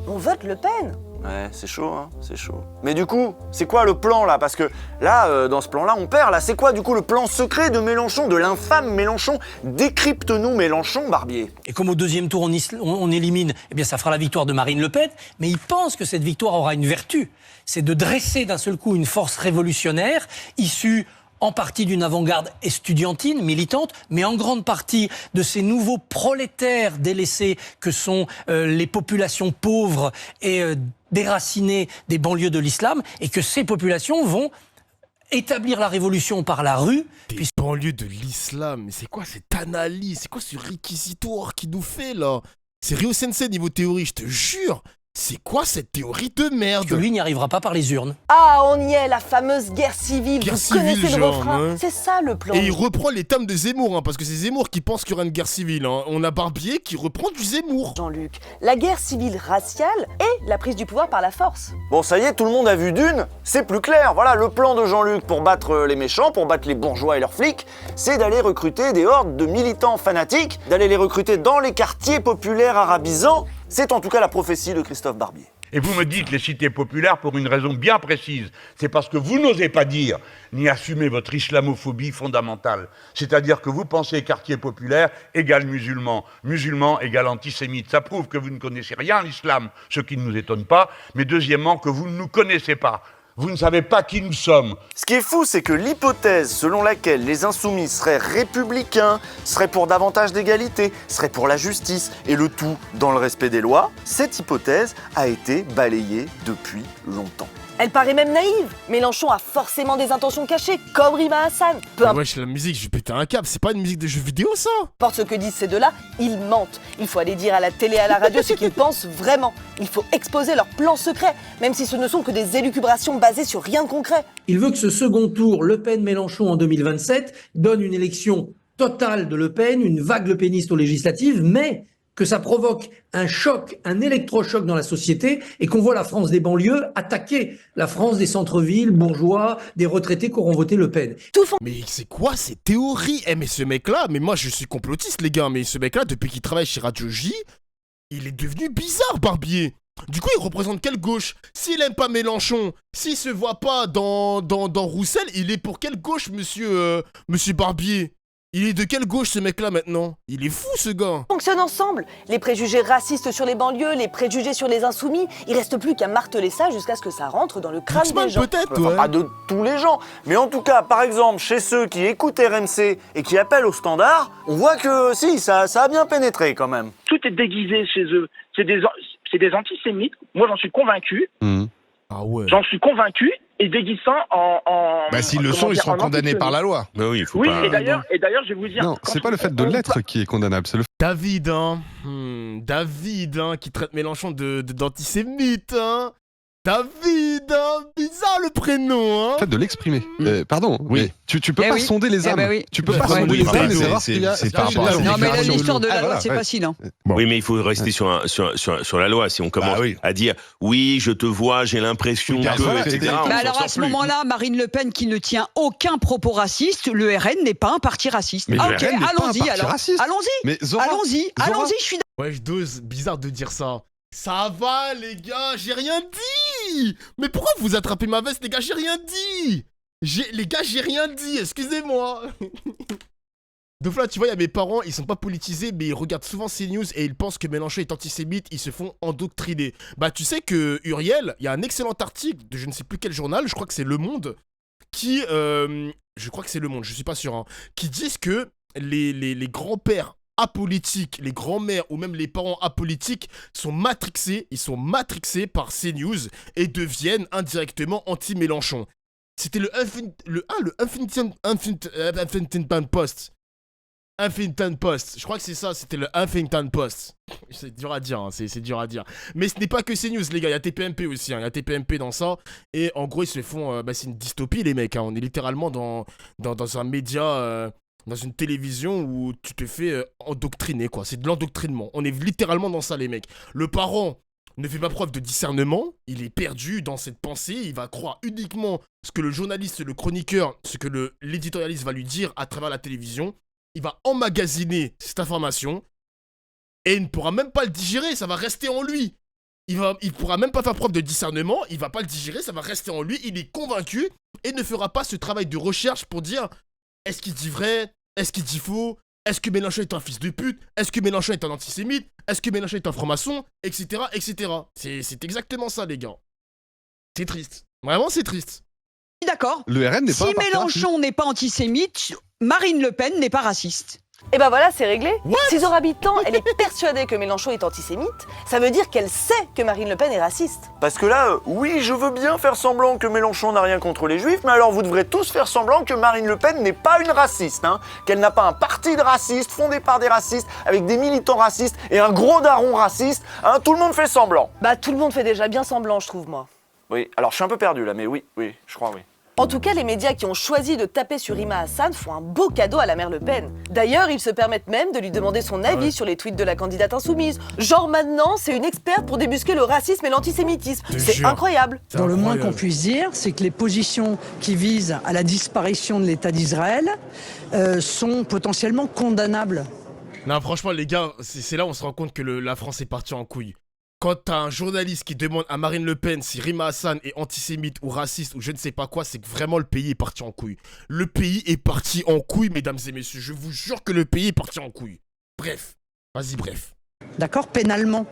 on vote Le Pen. Ouais, c'est chaud, hein, c'est chaud. Mais du coup, c'est quoi le plan là? Parce que là, dans ce plan-là, on perd. Là, c'est quoi du coup le plan secret de Mélenchon, de l'infâme Mélenchon? Décrypte-nous Mélenchon, Barbier. Et comme au deuxième tour, on élimine, eh bien ça fera la victoire de Marine Le Pen. Mais il pense que cette victoire aura une vertu. C'est de dresser d'un seul coup une force révolutionnaire issue en partie d'une avant-garde estudiantine, militante, mais en grande partie de ces nouveaux prolétaires délaissés que sont les populations pauvres et déracinées des banlieues de l'islam, et que ces populations vont établir la révolution par la rue. Des banlieues de l'islam, mais c'est quoi cette analyse? C'est quoi ce réquisitoire qui nous fait là? C'est Ryo Sensei niveau théorie, je te jure. C'est quoi cette théorie de merde? Que lui n'y arrivera pas par les urnes. Ah, on y est, la fameuse guerre civile. Vous connaissez le refrain. C'est ça le plan. Et il reprend les thèmes de Zemmour, hein, parce que c'est Zemmour qui pense qu'il y aura une guerre civile. Hein. On a Barbier qui reprend du Zemmour. Jean-Luc, la guerre civile raciale et la prise du pouvoir par la force. Bon, ça y est, tout le monde a vu Dune. C'est plus clair. Voilà, le plan de Jean-Luc pour battre les méchants, pour battre les bourgeois et leurs flics, c'est d'aller recruter des hordes de militants fanatiques, d'aller les recruter dans les quartiers populaires arabisants. C'est en tout cas la prophétie de Christophe Barbier. Et vous me dites les cités populaires pour une raison bien précise. C'est parce que vous n'osez pas dire ni assumer votre islamophobie fondamentale. C'est-à-dire que vous pensez quartier populaire égale musulman, musulman égale antisémite. Ça prouve que vous ne connaissez rien à l'islam, ce qui ne nous étonne pas, mais deuxièmement que vous ne nous connaissez pas. Vous ne savez pas qui nous sommes. Ce qui est fou, c'est que l'hypothèse selon laquelle les insoumis seraient républicains, seraient pour davantage d'égalité, seraient pour la justice, et le tout dans le respect des lois, cette hypothèse a été balayée depuis longtemps. Elle paraît même naïve. Mélenchon a forcément des intentions cachées, comme Rima Hassan. Wesh, la musique, je vais péter un câble, c'est pas une musique de jeu vidéo ça. Importe ce que disent ces deux-là, ils mentent. Il faut aller dire à la télé et à la radio ce qu'ils pensent vraiment. Il faut exposer leurs plans secrets, même si ce ne sont que des élucubrations basées sur rien de concret. Il veut que ce second tour, Le Pen-Mélenchon en 2027, donne une élection totale de Le Pen, une vague lepéniste aux législatives, mais que ça provoque un choc, un électrochoc dans la société et qu'on voit la France des banlieues attaquer la France des centres-villes, bourgeois, des retraités qui auront voté Le Pen. Mais c'est quoi ces théories? Mais ce mec-là, mais moi je suis complotiste les gars, mais ce mec-là, depuis qu'il travaille chez Radio J, il est devenu bizarre, Barbier. Du coup, il représente quelle gauche? S'il aime pas Mélenchon, s'il se voit pas dans Roussel, il est pour quelle gauche, monsieur Barbier? Il est de quelle gauche ce mec-là maintenant? Il est fou ce gars. Fonctionnent ensemble. Les préjugés racistes sur les banlieues, les préjugés sur les insoumis, il reste plus qu'à marteler ça jusqu'à ce que ça rentre dans le crâne des gens. Peut-être, ouais. Pas de tous les gens, mais en tout cas, par exemple, chez ceux qui écoutent RMC et qui appellent au standard, on voit que si, ça a bien pénétré quand même. Tout est déguisé chez eux. C'est des antisémites. Moi, j'en suis convaincu. Ah ouais. J'en suis convaincu. Et déguisant en s'ils le sont, ils seront condamnés par la loi. Mais oui, il faut pas... et d'ailleurs, je vais vous dire... Non, c'est pas le fait de l'être qui est condamnable, c'est le fait... David, David, qui traite Mélenchon d'antisémite, David, bizarre le prénom, Le fait de l'exprimer. Pardon, oui. Tu peux pas sonder les âmes. Tu peux pas sonder les âmes et savoir ce qu'il y a. C'est par rapport à non, mais l'histoire de la loi, c'est facile. Oui, mais il faut rester sur la loi. Si on commence à dire oui, je te vois, j'ai l'impression que, etc. Mais alors à ce moment-là, Marine Le Pen qui ne tient aucun propos raciste, le RN n'est pas un parti raciste. Mais ok, allons-y alors. Allons-y, je suis d'accord. Ouais, je dose, bizarre de dire ça. Ça va les gars, j'ai rien dit. Mais pourquoi vous attrapez ma veste les gars, j'ai rien dit. Les gars, j'ai rien dit, excusez-moi. Donc là, tu vois, il y a mes parents, ils sont pas politisés, mais ils regardent souvent CNews et ils pensent que Mélenchon est antisémite, ils se font endoctriner. Bah tu sais que Uriel, il y a un excellent article de je ne sais plus quel journal, je crois que c'est Le Monde, qui, je crois que c'est Le Monde, je suis pas sûr, qui disent que les grands-pères apolitiques, les grands-mères ou même les parents apolitiques sont matrixés, ils sont matrixés par CNews et deviennent indirectement anti-Mélenchon. C'était le Huffington Post. Huffington Post, je crois que c'est ça, c'était le Huffington Post. C'est dur à dire, c'est dur à dire. Mais ce n'est pas que CNews, les gars, il y a TPMP aussi, il y a TPMP dans ça. Et en gros, ils se font, c'est une dystopie, les mecs. On est littéralement dans un média, dans une télévision où tu te fais endoctriner, quoi. C'est de l'endoctrinement. On est littéralement dans ça, les mecs. Le parent ne fait pas preuve de discernement, il est perdu dans cette pensée, il va croire uniquement ce que le journaliste, le chroniqueur, ce que l'éditorialiste va lui dire à travers la télévision. Il va emmagasiner cette information et il ne pourra même pas le digérer, ça va rester en lui. Il pourra même pas faire preuve de discernement, il va pas le digérer, ça va rester en lui, il est convaincu et ne fera pas ce travail de recherche pour dire est-ce qu'il dit vrai, est-ce qu'il dit faux, est-ce que Mélenchon est un fils de pute, est-ce que Mélenchon est un antisémite, est-ce que Mélenchon est un franc-maçon, etc., etc. C'est exactement ça, les gars. C'est triste. Vraiment, c'est triste. D'accord. Le RN n'est pas si Mélenchon n'est pas antisémite, Marine Le Pen n'est pas raciste. Et bah voilà, c'est réglé. Si Zora Bittan, elle est persuadée que Mélenchon est antisémite, ça veut dire qu'elle sait que Marine Le Pen est raciste. Parce que là, oui, je veux bien faire semblant que Mélenchon n'a rien contre les juifs, mais alors vous devrez tous faire semblant que Marine Le Pen n'est pas une raciste, qu'elle n'a pas un parti de racistes fondé par des racistes, avec des militants racistes et un gros daron raciste, tout le monde fait semblant. Bah tout le monde fait déjà bien semblant, je trouve, moi. Oui, alors je suis un peu perdu là, mais oui, je crois, oui. En tout cas, les médias qui ont choisi de taper sur Rima Hassan font un beau cadeau à la mère Le Pen. D'ailleurs, ils se permettent même de lui demander son avis sur les tweets de la candidate insoumise. Genre maintenant, c'est une experte pour débusquer le racisme et l'antisémitisme. C'est incroyable. Dans le moins qu'on puisse dire, c'est que les positions qui visent à la disparition de l'État d'Israël sont potentiellement condamnables. Non, franchement, les gars, c'est là où on se rend compte que la France est partie en couille. quand t'as un journaliste qui demande à Marine Le Pen si Rima Hassan est antisémite ou raciste ou je ne sais pas quoi, c'est que vraiment le pays est parti en couille. Le pays est parti en couille, mesdames et messieurs. Je vous jure que le pays est parti en couille. Bref. Vas-y, bref. D'accord, pénalement.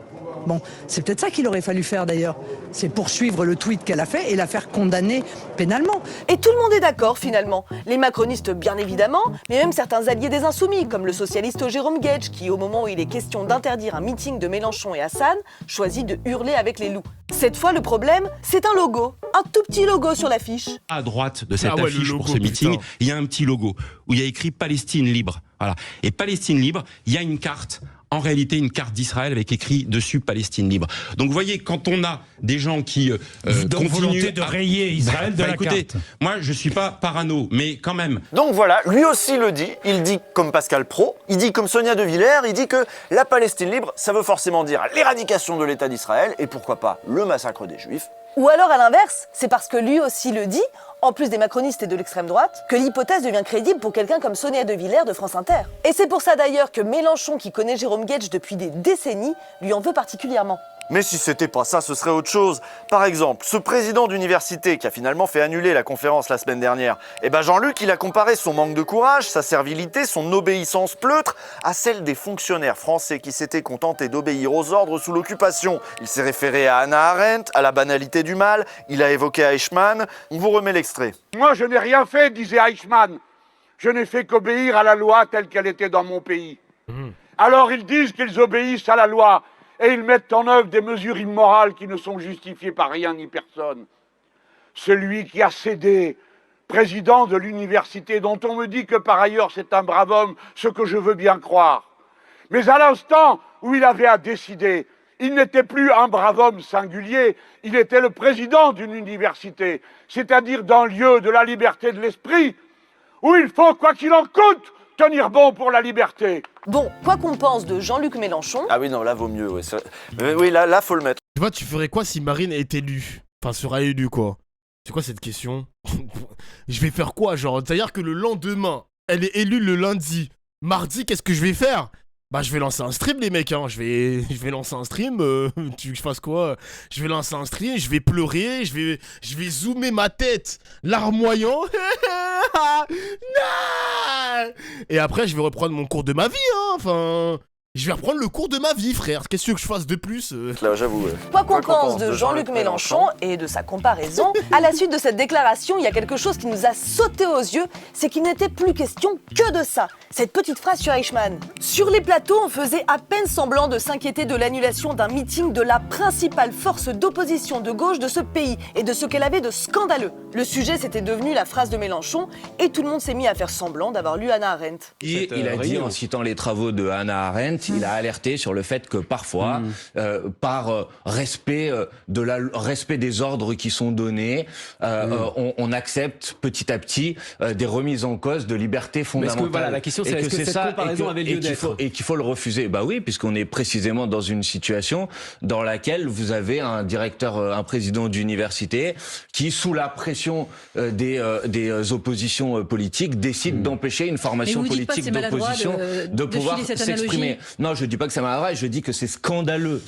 Bon, c'est peut-être ça qu'il aurait fallu faire d'ailleurs. C'est poursuivre le tweet qu'elle a fait et la faire condamner pénalement. Et tout le monde est d'accord finalement. Les macronistes bien évidemment, mais même certains alliés des Insoumis, comme le socialiste Jérôme Guedj, qui au moment où il est question d'interdire un meeting de Mélenchon et Hassan, choisit de hurler avec les loups. Cette fois, le problème, c'est un logo. Un tout petit logo sur l'affiche. À droite de cette affiche pour ce meeting, il y a un petit logo où il y a écrit Palestine libre. Voilà. Et Palestine libre, il y a une carte. En réalité, une carte d'Israël avec écrit dessus Palestine libre. Donc, vous voyez, quand on a des gens qui continuent volonté de rayer Israël de la écoutez, carte. Moi, je suis pas parano, mais quand même. Donc voilà, lui aussi le dit. Il dit comme Pascal Praud, il dit comme Sonia De Villers, il dit que la Palestine libre, ça veut forcément dire l'éradication de l'État d'Israël et pourquoi pas le massacre des Juifs. Ou alors à l'inverse, c'est parce que lui aussi le dit, en plus des macronistes et de l'extrême droite, que l'hypothèse devient crédible pour quelqu'un comme Sonia De Villers de France Inter. Et c'est pour ça d'ailleurs que Mélenchon, qui connaît Jérôme Guedj depuis des décennies, lui en veut particulièrement. Mais si c'était pas ça, ce serait autre chose. Par exemple, ce président d'université qui a finalement fait annuler la conférence la semaine dernière, Jean-Luc, il a comparé son manque de courage, sa servilité, son obéissance pleutre à celle des fonctionnaires français qui s'étaient contentés d'obéir aux ordres sous l'occupation. Il s'est référé à Hannah Arendt, à la banalité du mal, il a évoqué Eichmann. On vous remet l'extrait. Moi, je n'ai rien fait, disait Eichmann. Je n'ai fait qu'obéir à la loi telle qu'elle était dans mon pays. Alors ils disent qu'ils obéissent à la loi. Et ils mettent en œuvre des mesures immorales qui ne sont justifiées par rien ni personne. Celui qui a cédé, président de l'université, dont on me dit que par ailleurs c'est un brave homme, ce que je veux bien croire. Mais à l'instant où il avait à décider, il n'était plus un brave homme singulier, il était le président d'une université, c'est-à-dire d'un lieu de la liberté de l'esprit, où il faut, quoi qu'il en coûte, tenir bon pour la liberté. Bon, quoi qu'on pense de Jean-Luc Mélenchon... Ah oui, non, là, vaut mieux, oui. Oui, là, faut le mettre. Tu vois, tu ferais quoi si Marine est élue? Enfin, sera élue, quoi. C'est quoi cette question? Je vais faire quoi, genre? C'est-à-dire que le lendemain, elle est élue le lundi. Mardi, qu'est-ce que je vais faire? Bah, je vais lancer un stream, les mecs, hein. Je vais lancer un stream. Tu veux que je fasse quoi? Je vais lancer un stream, je vais pleurer, je vais zoomer ma tête, larmoyant. Non! Et après, je vais reprendre mon cours de ma vie, hein. Enfin, je vais reprendre le cours de ma vie, frère. Qu'est-ce que je fasse de plus? Là, j'avoue. Quoi qu'on pense de Jean-Luc Mélenchon et de sa comparaison, à la suite de cette déclaration, il y a quelque chose qui nous a sauté aux yeux, c'est qu'il n'était plus question que de ça. Cette petite phrase sur Eichmann. Sur les plateaux, on faisait à peine semblant de s'inquiéter de l'annulation d'un meeting de la principale force d'opposition de gauche de ce pays et de ce qu'elle avait de scandaleux. Le sujet, c'était devenu la phrase de Mélenchon et tout le monde s'est mis à faire semblant d'avoir lu Hannah Arendt. Et il a dit, en citant les travaux de Hannah Arendt, il a alerté sur le fait que parfois, par respect des ordres qui sont donnés, on accepte petit à petit des remises en cause de libertés fondamentales. Est-ce que, voilà, la question c'est est-ce que cette comparaison avait lieu d'être? Et qu'il faut le refuser. Bah oui, puisqu'on est précisément dans une situation dans laquelle vous avez un président d'université qui, sous la pression des oppositions politiques, décide d'empêcher une formation politique d'opposition de pouvoir s'exprimer. Non, je dis pas que c'est maladroit, je dis que c'est scandaleux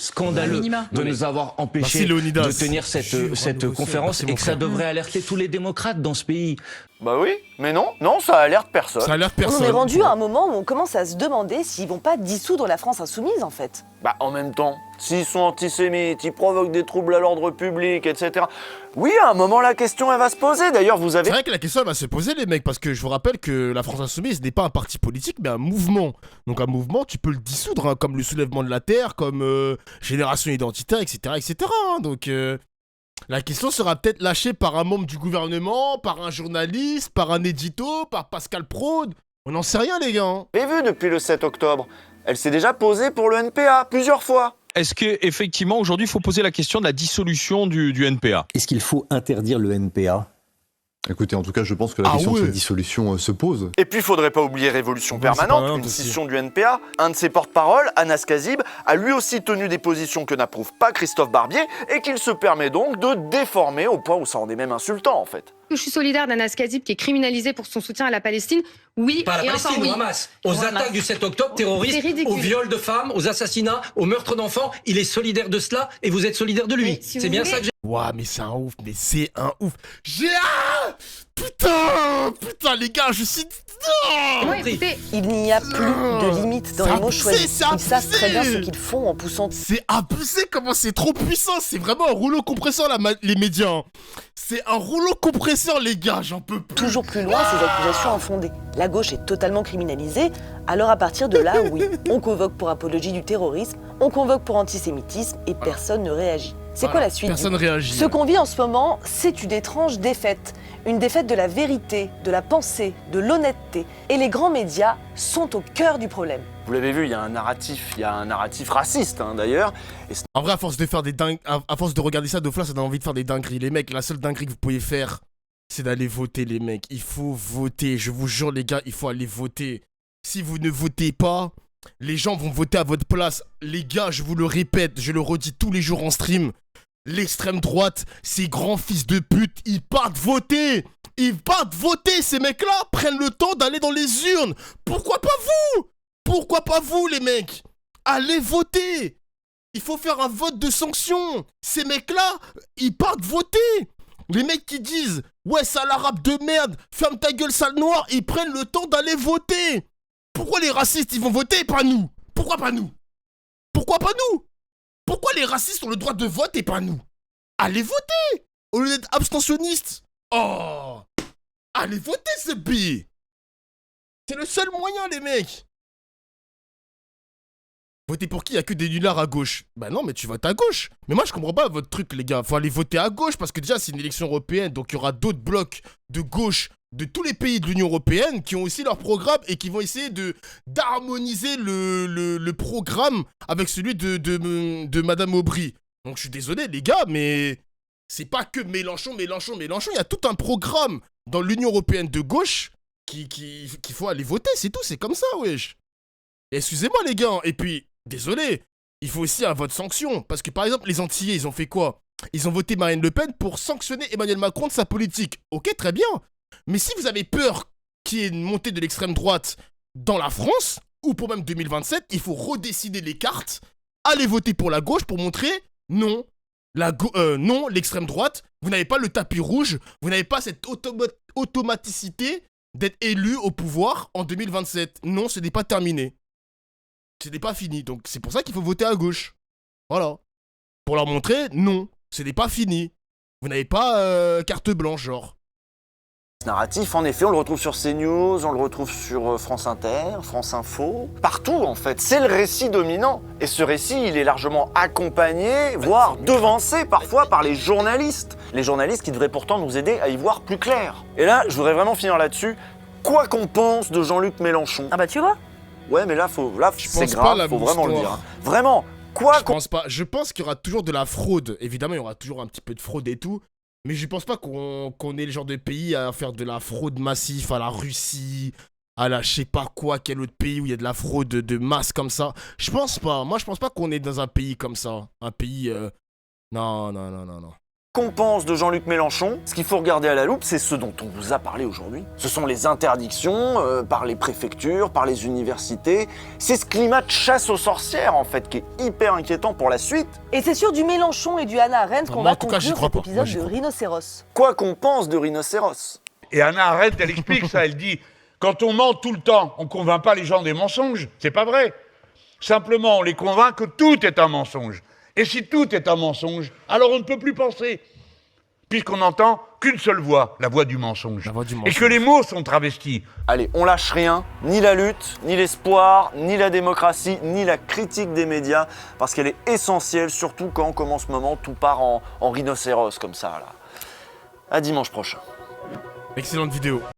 de nous avoir empêchés de tenir cette conférence et que ça devrait alerter tous les démocrates dans ce pays. Bah oui, mais non, ça alerte personne. Ça alerte personne. On est rendu à un moment où on commence à se demander s'ils vont pas dissoudre la France insoumise en fait. Bah en même temps, s'ils sont antisémites, ils provoquent des troubles à l'ordre public, etc. Oui, à un moment la question elle va se poser. D'ailleurs vous avez... C'est vrai que la question elle va se poser les mecs, parce que je vous rappelle que la France insoumise n'est pas un parti politique mais un mouvement. Donc un mouvement tu peux le dissoudre, hein, comme le soulèvement de la terre, comme Génération Identitaire, etc. hein, donc... La question sera peut-être lâchée par un membre du gouvernement, par un journaliste, par un édito, par Pascal Praud. On n'en sait rien, les gars. Hein. Vous avez vu depuis le 7 octobre, elle s'est déjà posée pour le NPA plusieurs fois. Est-ce qu'effectivement, aujourd'hui, il faut poser la question de la dissolution du NPA? Est-ce qu'il faut interdire le NPA? Écoutez, en tout cas, je pense que la question de cette dissolution se pose. Et puis, il faudrait pas oublier Révolution Permanente, une scission du NPA. Un de ses porte-parole, Anas Kazib, a lui aussi tenu des positions que n'approuve pas Christophe Barbier et qu'il se permet donc de déformer au point où ça en est même insultant, en fait. Je suis solidaire d'Anas Kazib qui est criminalisé pour son soutien à la Palestine. Oui, pas à la Palestine, au Hamas, aux attaques du 7 octobre terroristes, aux viols de femmes, aux assassinats, aux meurtres d'enfants. Il est solidaire de cela et vous êtes solidaire de lui. C'est bien ça que j'ai... Ouah, mais c'est un ouf, Putain, les gars, je suis... Il n'y a plus de limite dans les mots choisis. Ils savent très bien ce qu'ils font en poussant... C'est abusé, comment c'est trop puissant. C'est vraiment un rouleau compresseur, les médias. C'est un rouleau compresseur, les gars, j'en peux plus. Toujours plus loin, ces accusations infondées. La gauche est totalement criminalisée, alors à partir de là, oui, on convoque pour apologie du terrorisme, on convoque pour antisémitisme et personne ne réagit. C'est quoi la suite? Personne réagit. Ce qu'on vit en ce moment, c'est une étrange défaite. Une défaite de la vérité, de la pensée, de l'honnêteté. Et les grands médias sont au cœur du problème. Vous l'avez vu, il y a un narratif raciste d'ailleurs. En vrai, à force de regarder ça, de fois, ça donne envie de faire des dingueries. Les mecs, la seule dinguerie que vous pouvez faire, c'est d'aller voter, les mecs. Il faut voter, je vous jure, les gars, il faut aller voter. Si vous ne votez pas, les gens vont voter à votre place. Les gars, je vous le répète, je le redis tous les jours en stream. L'extrême droite, ces grands fils de pute, ils partent voter. Ils partent voter, ces mecs-là prennent le temps d'aller dans les urnes. Pourquoi pas vous? Pourquoi pas vous, les mecs? Allez voter. Il faut faire un vote de sanction. Ces mecs-là, ils partent voter. Les mecs qui disent « Ouais, sale arabe de merde, ferme ta gueule, sale noir », ils prennent le temps d'aller voter. Pourquoi les racistes, ils vont voter et pas nous? Pourquoi pas nous? Pourquoi pas nous? Pourquoi les racistes ont le droit de vote et pas nous? Allez voter au lieu d'être abstentionnistes. Oh, allez voter, ce B. C'est le seul moyen, les mecs. Voter pour qui? Il n'y a que des nullards à gauche. Bah non, mais tu votes à gauche. Mais moi, je comprends pas votre truc, les gars. Faut aller voter à gauche parce que déjà, c'est une élection européenne. Donc, il y aura d'autres blocs de gauche de tous les pays de l'Union européenne qui ont aussi leur programme et qui vont essayer d'harmoniser le programme avec celui de Madame Aubry. Donc, je suis désolé, les gars, mais c'est pas que Mélenchon. Il y a tout un programme dans l'Union européenne de gauche qu'il faut aller voter. C'est tout, c'est comme ça, wesh. Excusez-moi, les gars. Et puis... Désolé, il faut aussi un vote sanction. Parce que par exemple, les Antillais, ils ont fait quoi? Ils ont voté Marine Le Pen pour sanctionner Emmanuel Macron de sa politique. Ok, très bien. Mais si vous avez peur qu'il y ait une montée de l'extrême droite dans la France, ou pour même 2027, il faut redécider les cartes, aller voter pour la gauche pour montrer non, non, l'extrême droite, vous n'avez pas le tapis rouge, vous n'avez pas cette automaticité d'être élu au pouvoir en 2027. Non, ce n'est pas terminé. Ce n'est pas fini, donc c'est pour ça qu'il faut voter à gauche. Voilà. Pour leur montrer, non, ce n'est pas fini. Vous n'avez pas carte blanche, genre. Ce narratif, en effet, on le retrouve sur CNews, on le retrouve sur France Inter, France Info, partout en fait. C'est le récit dominant. Et ce récit, il est largement accompagné, voire devancé parfois par les journalistes. Les journalistes qui devraient pourtant nous aider à y voir plus clair. Et là, je voudrais vraiment finir là-dessus. Quoi qu'on pense de Jean-Luc Mélenchon. Ah bah tu vois. Ouais, mais là c'est grave, faut vraiment le dire. Vraiment, Je pense qu'il y aura toujours de la fraude. Évidemment, il y aura toujours un petit peu de fraude et tout. Mais je pense pas qu'on est le genre de pays à faire de la fraude massive à la Russie, à la je sais pas quoi, quel autre pays où il y a de la fraude de masse comme ça. Je pense pas. Moi, je pense pas qu'on est dans un pays comme ça. Un pays... Non. Qu'on pense de Jean-Luc Mélenchon, ce qu'il faut regarder à la loupe, c'est ce dont on vous a parlé aujourd'hui. Ce sont les interdictions par les préfectures, par les universités. C'est ce climat de chasse aux sorcières, en fait, qui est hyper inquiétant pour la suite. Et c'est sur du Mélenchon et du Hannah Arendt qu'on va conclure cet épisode de Rhinocéros. Quoi qu'on pense de Rhinocéros. Et Hannah Arendt, elle explique ça, elle dit « Quand on ment tout le temps, on ne convainc pas les gens des mensonges. C'est pas vrai. Simplement, on les convainc que tout est un mensonge. Et si tout est un mensonge, alors on ne peut plus penser. Puisqu'on n'entend qu'une seule voix, la voix du mensonge. Et que les mots sont travestis. Allez, on lâche rien, ni la lutte, ni l'espoir, ni la démocratie, ni la critique des médias, parce qu'elle est essentielle, surtout quand, comme en ce moment, tout part en rhinocéros comme ça, là. À dimanche prochain. Excellente vidéo.